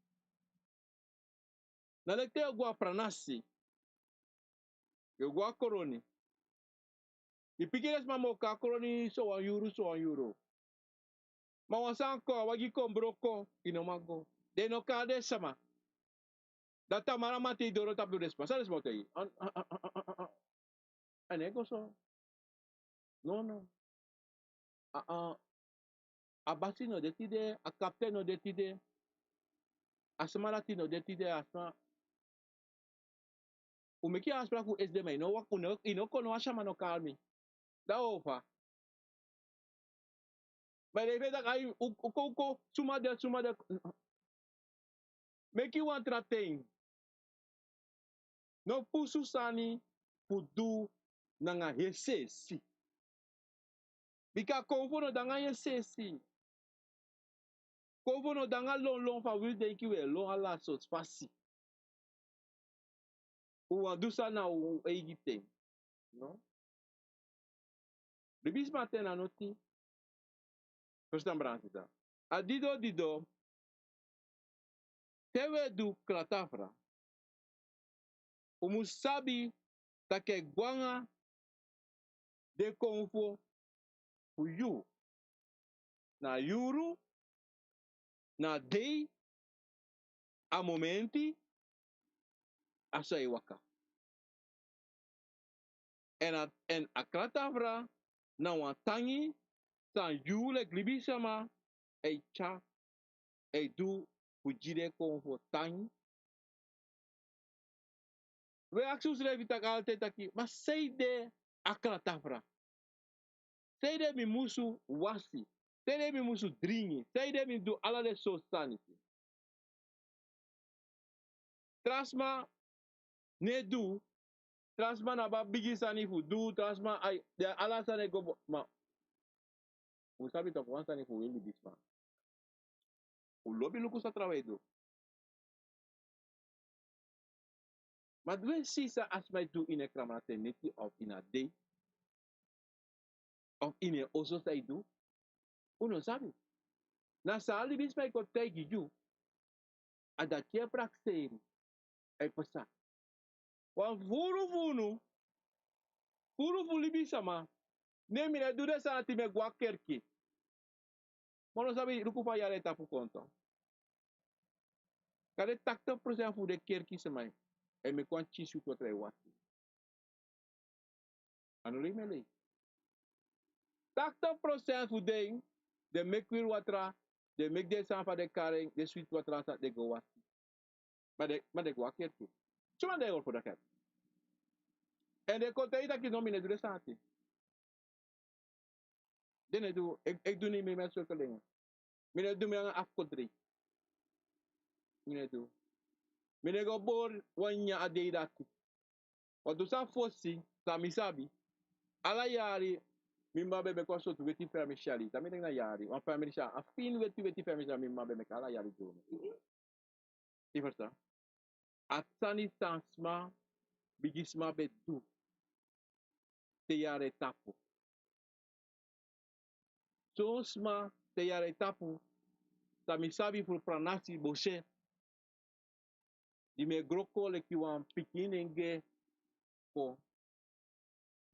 Na lekte go a pranasi, yo go a koroni. I pikires mamo ka koroni so an euro. Ma wansan ko wagi ko broko inomago. De no ka de sama. Data maramati doro tabu despa. Sa despa te. Anego so. No. A basi no detide, a captain no detide, a samarati no detide, asma. Umeki aspra ku SDM, ino kono ashama no kalmi. Da ofa. But if that I uko suma de. Make you want that thing. No pusu sani pudu nanga hesesi. Bika konvo no danga hesesi. Konvo no danga long fa wil denki we long ala so spasi. Ou do sa na ou egipte. No? De bis matin na noti. Kostan bransita. A dido. Tewe du kratafra. Umusabi take guanga de konvo for you. Na euro, na day, a momenti, a sai waka. En a kratafra na wantangi san yule glibisama e cha e du fugire com o tang. We aksus revi tak altijd aqui, mas sei de akra tafra. Sei de mi musu wasi. Sei de mi musu dringi. Sei de mi du ala de so sanity. Trasma ne du. Trasma na ba bigi sani fu du. Trasma ay de ala sane go ma. U sabi to kwan sani fu wili bisma. U lobi luku sa trawedo. Maar we sisa as mij do in a kramaternity of in a day of in a oso say do. Uno sabe. Na sali bis mij ko tegi ju. Ada tia praxeri. E pasa. Wan furu funu. Furu fuli bisama. Ne mine do de sanati me gwa kerki. Mono sabe ruku fa yare tapu konto. Kade takta prosen fu de kerki semai. E me kwan chisu to tre wati. Anuli me lei. Takta prosen fu de mekwil watra. De make de sanfa de kareng. De sweet watra sa de go wati. Maar de gwa kerki. Chuma de ol for de kat. En de kote ita ki no mine do de sanati. Dene do, ik doe niet meer met zulke dingen. Mine do me aan afkodri. Mine do. Mine go bor wanya ade dati. Wadu sa fosi, sa misabi. Ala yari, mimba bebe kwa so tu weti fermi shali. Ta mine na yari, wan fermi shali. A fin weti fermi shali mimba bebe ka ala yari do. I versta. Atsani tansma, bigisma be tu. Te yare tapu. Sosma, te yare tapu. Sa misabi ful pranasi boshe. Di me groko le ki wan pikin enge ko.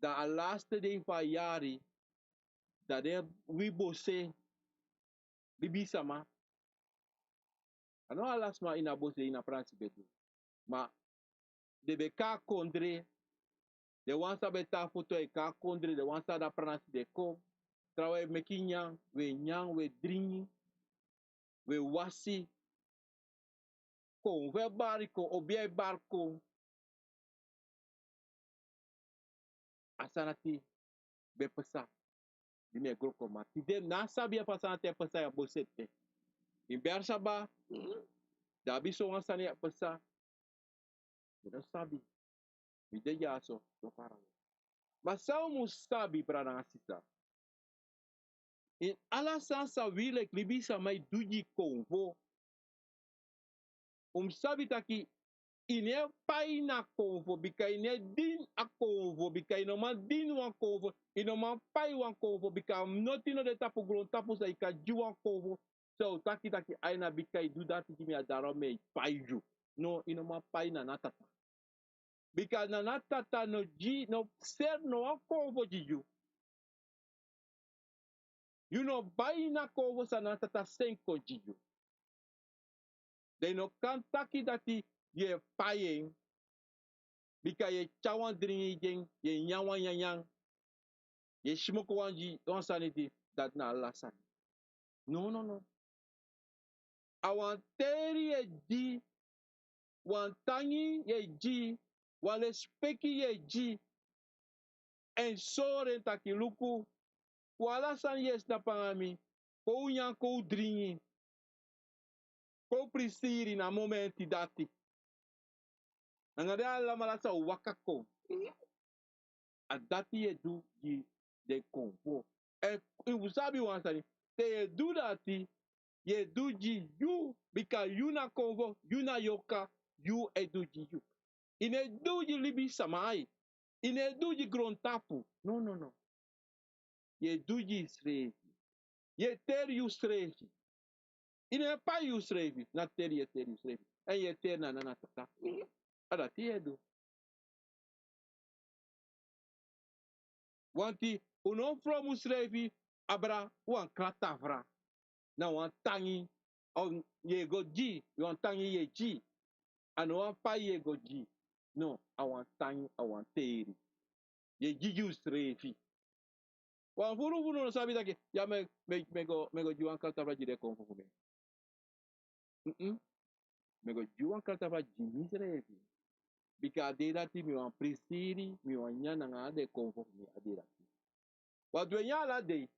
Da a laatste day van jari, dat de wibose bibisama. Ano alas ma ina bose ina Fransi betu. Ma de be ka kondre, de wansa beta foto e ka kondre, de wansa da Fransi de ko. Trawe meki nyang, we dringi, we wasi, ko we bariko, obie barko. Asanati be pesa. Di me groko ma. Ti de na sabia pasanate pesa ya bosete. In bersaba, da biso wansa ne pesa. Não sabe. Me dê aço. Mas salmo sabe para nascita. E ala sansa vile klibisa mai duji konvo. Sabe taki ine pai na konvo bika ine din a konvo bika ino man din wan konvo ino man pai wan konvo bika notino de tapu gron tapu sa ika ju wan konvo. So taki aina bika i do dati kimi adaro me pai ju. No ino man pai na natata. Because na natata no ji no ser no a konvo jiju. You know bai na konvo sa natata senko jiju. They no kantaki dati ye payen. Because ye chawan dringi jeng ye nyawan yang ye shimoko wanji don sanity that na lasan. No. Awan teri ye ji wan tangi ye ji wan speki ye ji en soren taki luku wala san yes na pangami ko unyan ko dringi ko prisiri na momenti dati ngade ala malasa wakako a dati ye du de konvo e usabi wansani te ye du dati ye du ji you bika you na konvo you na yoka you e du ji you ine du ji libi samai ine du ji grontapu no ye du ji srevi ye ter you srevi ine pa you srevi na ter you srevi en ye ter na tata ada ti ye du wanti unon from srevi abra wan kratavra na wan tangi on ye go ji wan tangi ye ji ano wan pa ye go ji no awan tangi awan teri ye ji you srevi wan furu no sabi dake ya me go ji wan kratavra ji de konfu me Me go juang kata va jimis revi. Bika adera ti mi wan prisiri, mi wan nyana nga de konfo mi adera ti. Wat we nyala de,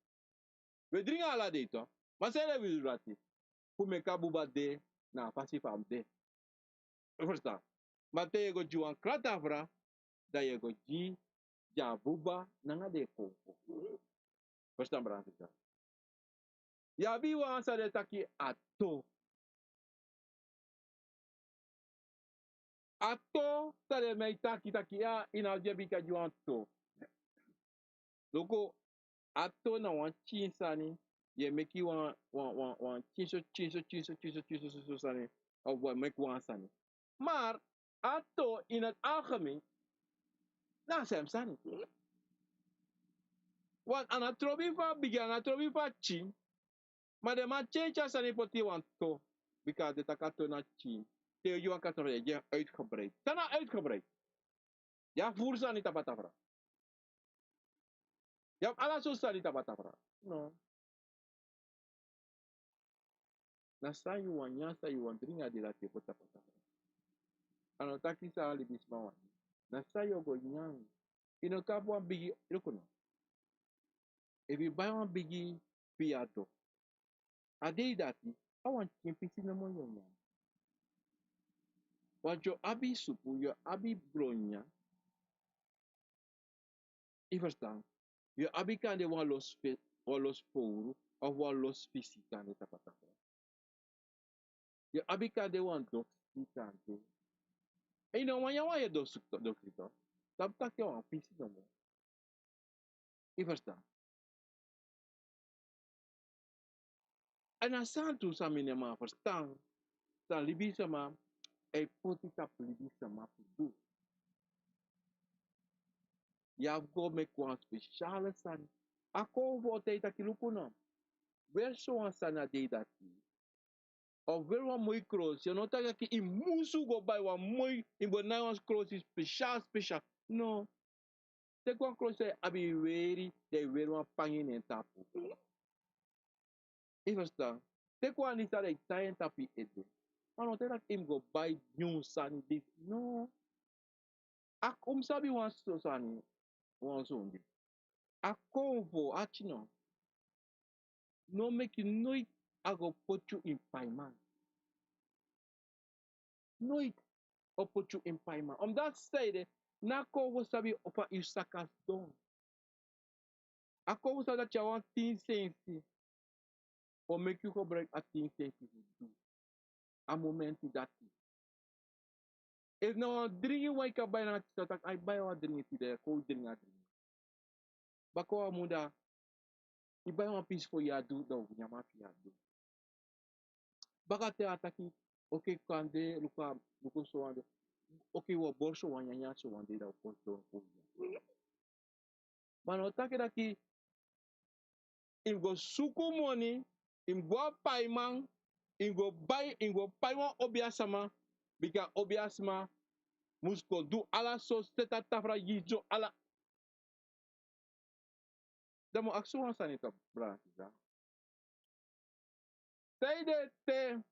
we dringa ala de to. Masere we rati. Fu me kabuba de na fasi fam de. Verstaan? Maar te je go juang krata vra, da je go ji ja buba nanga de konfo. Verstaan brand ik. Ya bi wan sa de taki ato. Ato sa de me taki taki ya ina je bika juang to. Loko ato na wan chinsa ni ye meki wan chinso sani of wat mek wan sani. Maar ato in het algemeen na sem sani. Want anatrobi va bigi anatrobi va chin, maar de man chencha sani poti wan to. Bika de takato na chin. Te je wan kato je uitgebreid. Tana uitgebreid. Ja, voer sani tapatafra. Ja, ala so sani tapatafra. No. Na sa yu wan nyasa yu wan dringa de la te pota patafra. Anotaki sa alibisma wan. Na sa yu go nyang. Ino kapo wan bigi, ilukuno. If you buy one bigi piato, a day dati, I want chimpisi na mo yun yan. Want your abi supu, your abi bronya, verstaan? Your abi kan de wan los fouru, of wan los fisi kan de tapatapa. Your abi kan de wan doksi kan de. E no wan ya doksi to. Taptak ya wan fisi no mo. Verstaan? En a santu sa minema verstaan, sa libi sama, e poti tap libi sama pudu. Ya go me kwa speciale san. Ako vote ta kilukuno. Verso an sana de dati. Of ver wan moi cross. You know taka ki imusu go by wan moi in bo na wan cross is special. No. Te kwa cross e abi weri de ver wan pangin en tapu. Verstaan? Te kwa ni sa de tayen tapi ede. Mano te dat im go by new san dit. No. Ak sabi wan so sani. Wan so ndi. Ako vo achino. No make you nooit I go put you in payment. Nooit I put you in payment. Omdat zij na ko sabi opa you sakas don. Ako sabi dat je want 10 cents or make you gebruik a 10 cents to do. A moment dat. If no drinking wai ka buy na tak I buy wa drinking today ko drink a drink. Bako amuda I buy one piece for ya do do nyama fi ya do. Baka te ataki okay kande luka so ande. Okay, wa borso wa nyanya so wande da borso ko. Mano take daki im go suku money, im go payman, im go payman obiasama, bika obiasma musko do ala so steta tafra yijo ala. Damo aksu wan sanita bra. Teide te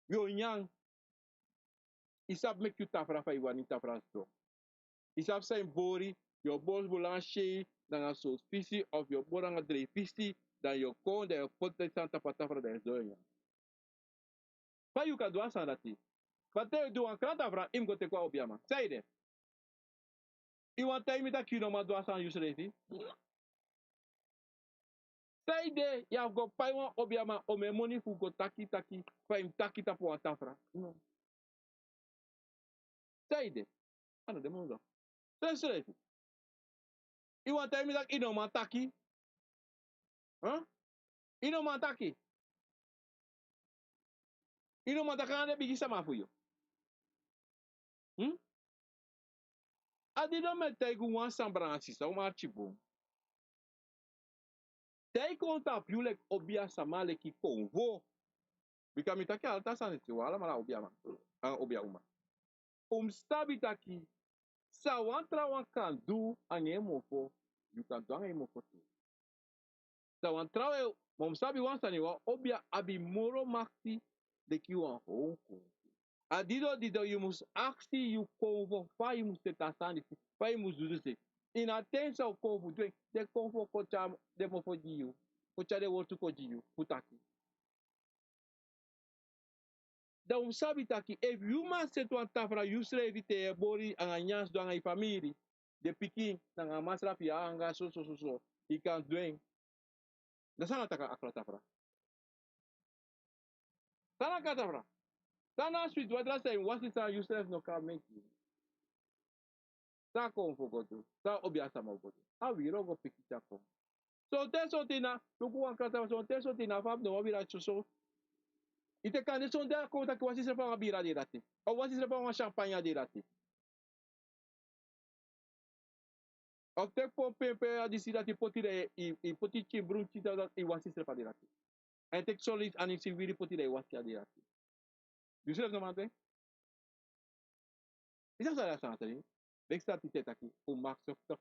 yo nyang isap make you tafra fa iwani tafra sto. Isap sa bori, your boss bulan shei, dan a so fisi of your boranga dre fisi, dan your kon de pote santa patafra de zoya. Pa you ka doa sanati. Pa te do an kranta fra im go te kwa obiama. Seide. Iwan ta imita kino ma doa san yusrefi. Seide ya go pa iwan obiama o me money fu go taki fa im taki tapo an tafra. No. Seide. Ano de mongo. Seide. Iwan ta imita ino ma taki. Huh? Ino ma taki. Ino ma takane bigi sama fu yo. Adi no me teigu wan sambransi sa uma archibum. Tei conta piulek obia samale ki convo. Bika mitaki alta saniti wala mala obia ma. Obia uma. Stabi taki sa wantra wan kan du anye mofo. You can do anye mofo tu. Sa wan trawe, mom sabi wan sani wa obia abi moro maxi de ki wan Hong Kong. Dido, you must actually you convo, fa you must tasani, fa you must do this. In attention convo, de convo kocha de mo foji you, kocha de wotu koji you, putaki. Da sabi taki, if you must set one tafra, you sre evite bori anga nyans do anga family, de piki, nga masra pi anga so, he can doing. Da sana taka akla tafra. Sana ka tafra. Sana sweet, what I say, what is that you self no can make you. Sa convo goto, sa obiasa mo goto. We rogo piki chako. So te sotina, luku wan kata so te sotina fab no wabira so. Ite kane son da ko ta ko wasi se fa bira de dati. O wasi se fa champagne de dati. O te po pepe a disi dati potire I potici brunci da I wasi se fa de dati. En tek solit ani si viri potire wasi de dati. Du se no mante? Isa sa la santri. Bek sta ti taki o max of tok.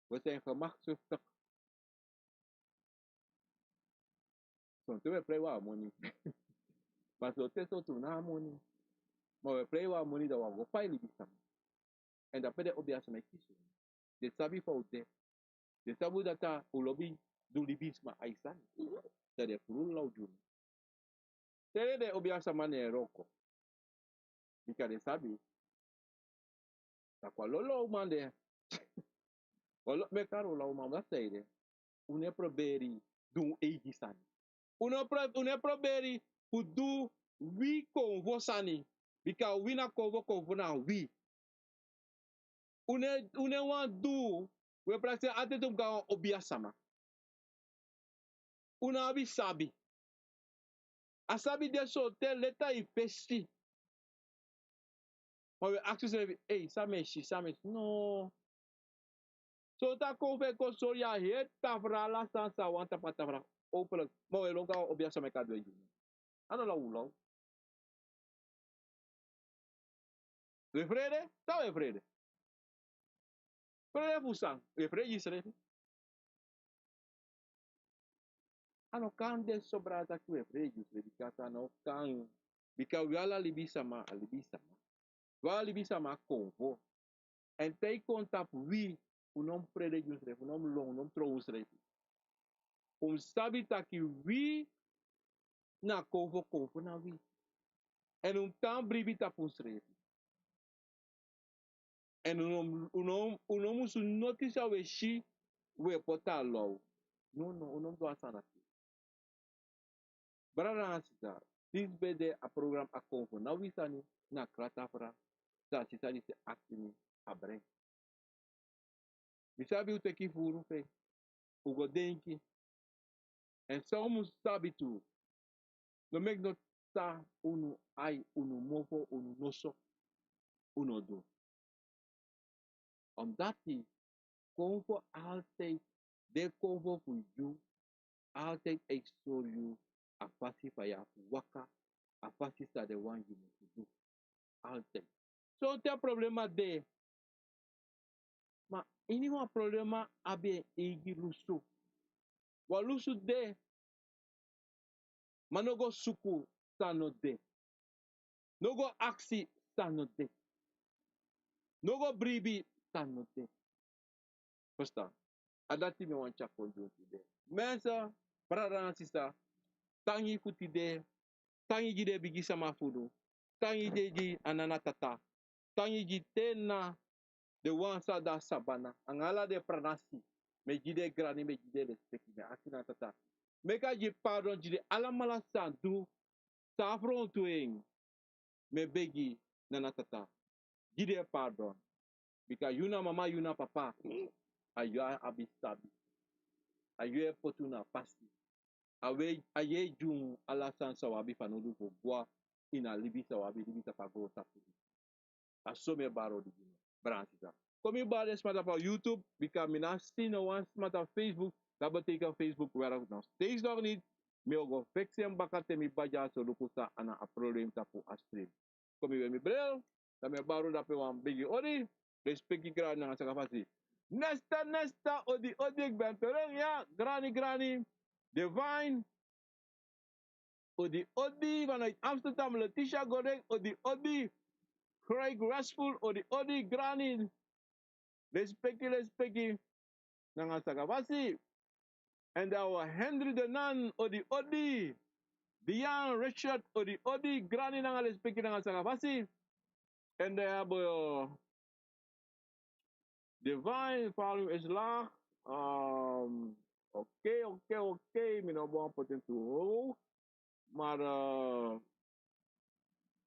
We zijn gemaakt of tok. So te we play wa money. Mas o te so tu na money. Maar we play wa money da wa go file bisam. En da pede obiasa me kisu. De sabi fa o de. De sabu data o lobby do libisma aisan. Da de furul lau jun. Tere de obiasa mane roko. Bika de sabi. Ta kwa lolo mande. Walo me karo lau mama seide. Une proberi do eigisan. Une proberi pu do wi konvo sani. Bika wina konvo na wi. Une wan do. We prase atetum ka obiasama. Una abi sabi. Asabi de so te leta I festi. Maar we actie hey, sameshi. No. So ta konve ko soria het tafra la sansa wanta patafra. Openlijk. Maar we longa obiasa me kadwe juni. Ano la ulo. We vrede? Ta we vrede. Vrede fusang. We vrede yisre. Ano kan de sobrata ki we vrede yisre. Bikata no kan. Bika wala libisa ma. Wala libisa ma konvo. En te kontap wi. Unom vrede yisre. Unom long. Unom trousre. Sabi taki wi. Na konvo na wi. En tan bribi tapusre. En unom musu notice we shi we pota law. No, unom do asanati. Brara asita. This bede a program a konvo. Na wisani na kratafra. Sa sisani se aktini abre. Bisabi uteki furu fe. Ugo denki. En somu sabi tu. No make no ta unu ai, unu mofo, unu noso, unu do. Omdat die konvo altijd, de konvo voor jou, altijd extol you, a passie van je waka, a passie sta de one you moet doen. Altijd. So te problema de, maar ini wa problema abe egi lusu. Wa lusu de, maar no go suku sta no de. No go aksi sta no de. No go bribi sta no de. Verstaan? Adati me wan chak kon doen today. Mensen, brada en sister, tangi futide, tangi gide bigi sama fudu, tangi jeji anana tata, tangi jitena de wansa da sabana, angala de pranasi, me gide grani, me gide respecti, me akina tata. Meka ji pardon jide alamala sandu, sa afrontuing, me begi nana tata. Gide pardon. Because yuna mama, yuna papa, ayua abistabi. Ayue potuna pasti. Aye jung alasan sawabi fanodu ko boa ina libisa wabi libisa pago tapu. Asome baro di gino. Bransisa. Komi bade smata pa YouTube, bika minasti no one smata Facebook, dat betekent Facebook werkt nog steeds nog niet. Me ogo fixen bakate mi baja so lukusa ana a problem tapu a stream. Komi we mi bril, da me baro da pe wan bigi ori, respecti gra na sa kapasi. Nesta, odi, ik ben terug, ja. Granny. Divine. Odi, vanuit Amsterdam, Letitia Godek, odi. Craig Restful, odi, Granny. Lespeki. Nanga Sagavasi. And our Henry Denan, odi. Diane Richard, odi, Granny nanga lespeki nanga Sagavasi. And they have Divine, volume is laag. Oké. Minobuang potentu. Maar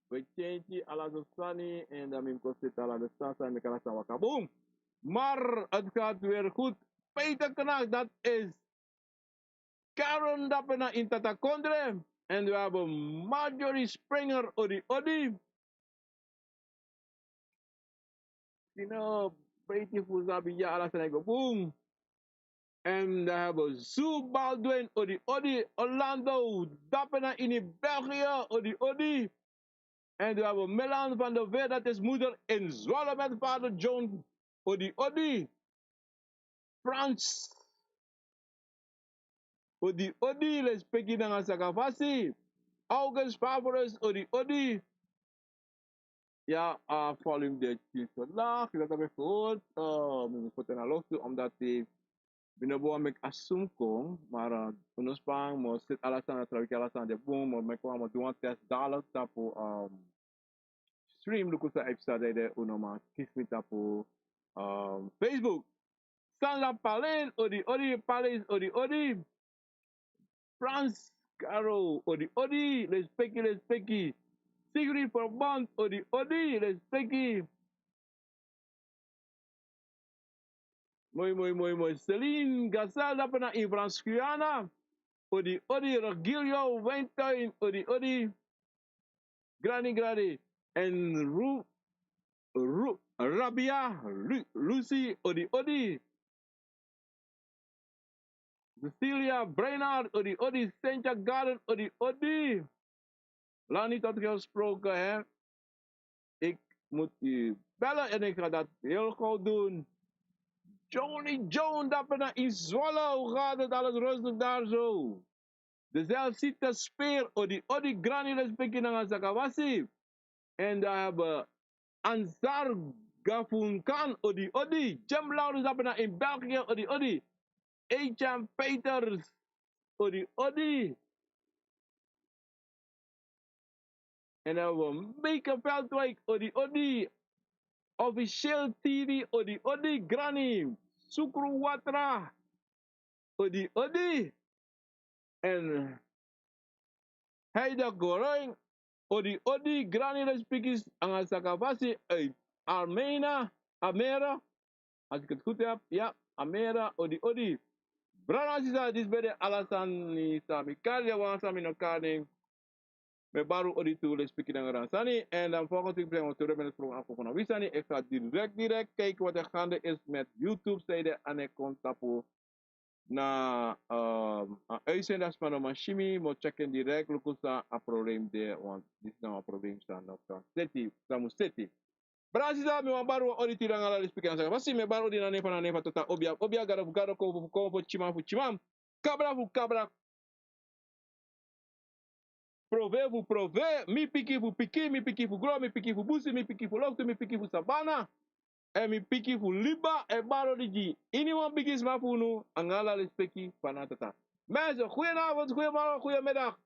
we change ala Sani en dan mijn kost ala de stad en kan sa wakaboom. Maar het gaat weer goed. Peter Knaak, dat is Karen Dapena in Tatakondre. En we hebben Marjorie Springer, odi. Pretty Fuzabiya ala Senego boom. En dan hebben we Sue Baldwin, odi. Orlando Dapena in België, odi. En we hebben Milan van der Veer, dat is moeder in Zwolle met vader John, odi. Frans, odi. Les peki nanga Sagavasi. August Favorus, odi. Ja, volume 13 vandaag. Dat heb ik gehoord. Ik moet er naar los toe, omdat die binnenboven met assume kom. Maar ons bang, maar zit alles aan het trouwens, alles aan de boom. Maar ik kwam doen een test dadelijk tapo stream. Look at episode de unoma kiss me tapo Facebook. Sandra Palin, odi. Palin, odi. Frans Caro, odi. Les peki. Sigrid Verband, odi. Les peki. Mooi. Celine Gasal, dat na in Frans-Guyana. Odi. Regilio Wijntuin, odi. Granny. En Rabia, Lucy, odi. Cecilia Brainard, odi. Cynthia Garden, odi. Lang niet had gesproken, hè. Ik moet u bellen en ik ga dat heel gauw doen. Joan, dat ben in Zwolle. Hoe gaat het? Alles rustig daar zo. De zelfzichte speer, odi granules beginnen Zakawasi. En daar hebben Ansar Gafunkan, odi. Jim Laurens, dat ben in België, odi. Etienne Peters, odi. En dan hebben we Meike Veldwijk, odi. Officieel TV, odi. Granny. Sukru Watra, odi. En Heide Goreng, odi. Granny Respikis, aan Sakavasi uit Amera. Als ik het goed heb, ja, Amera, odi. Brana sisa, dit bij de Alasani Samikali, want Sami no Kaning. Met baru odi toe, les speaking aan Ransani. En dan volgende week brengen we terug met het programma van Wisani. Ik ga direct kijken wat er gaande is met YouTube-zijde. En ik kom tapu na uitzenders van de machine. Moet checken direct, lukusa a probleem de, want dit is nou een probleem staan op de city, Samu City. Brasida, me baru odi tirang ala les speaking aan zeggen. Wasi me baru di na nefa tota obia garo ko chimam. Cabra. Prove, mi piki fu gro, mi piki fu busi, mi piki fu loktu, mi piki fu sabana, en mi piki fu liba, e baro di ji. Anyone piki sma fu nu, angala les piki panatata. Mensen, goedenavond, goedemorgen, goedemiddag.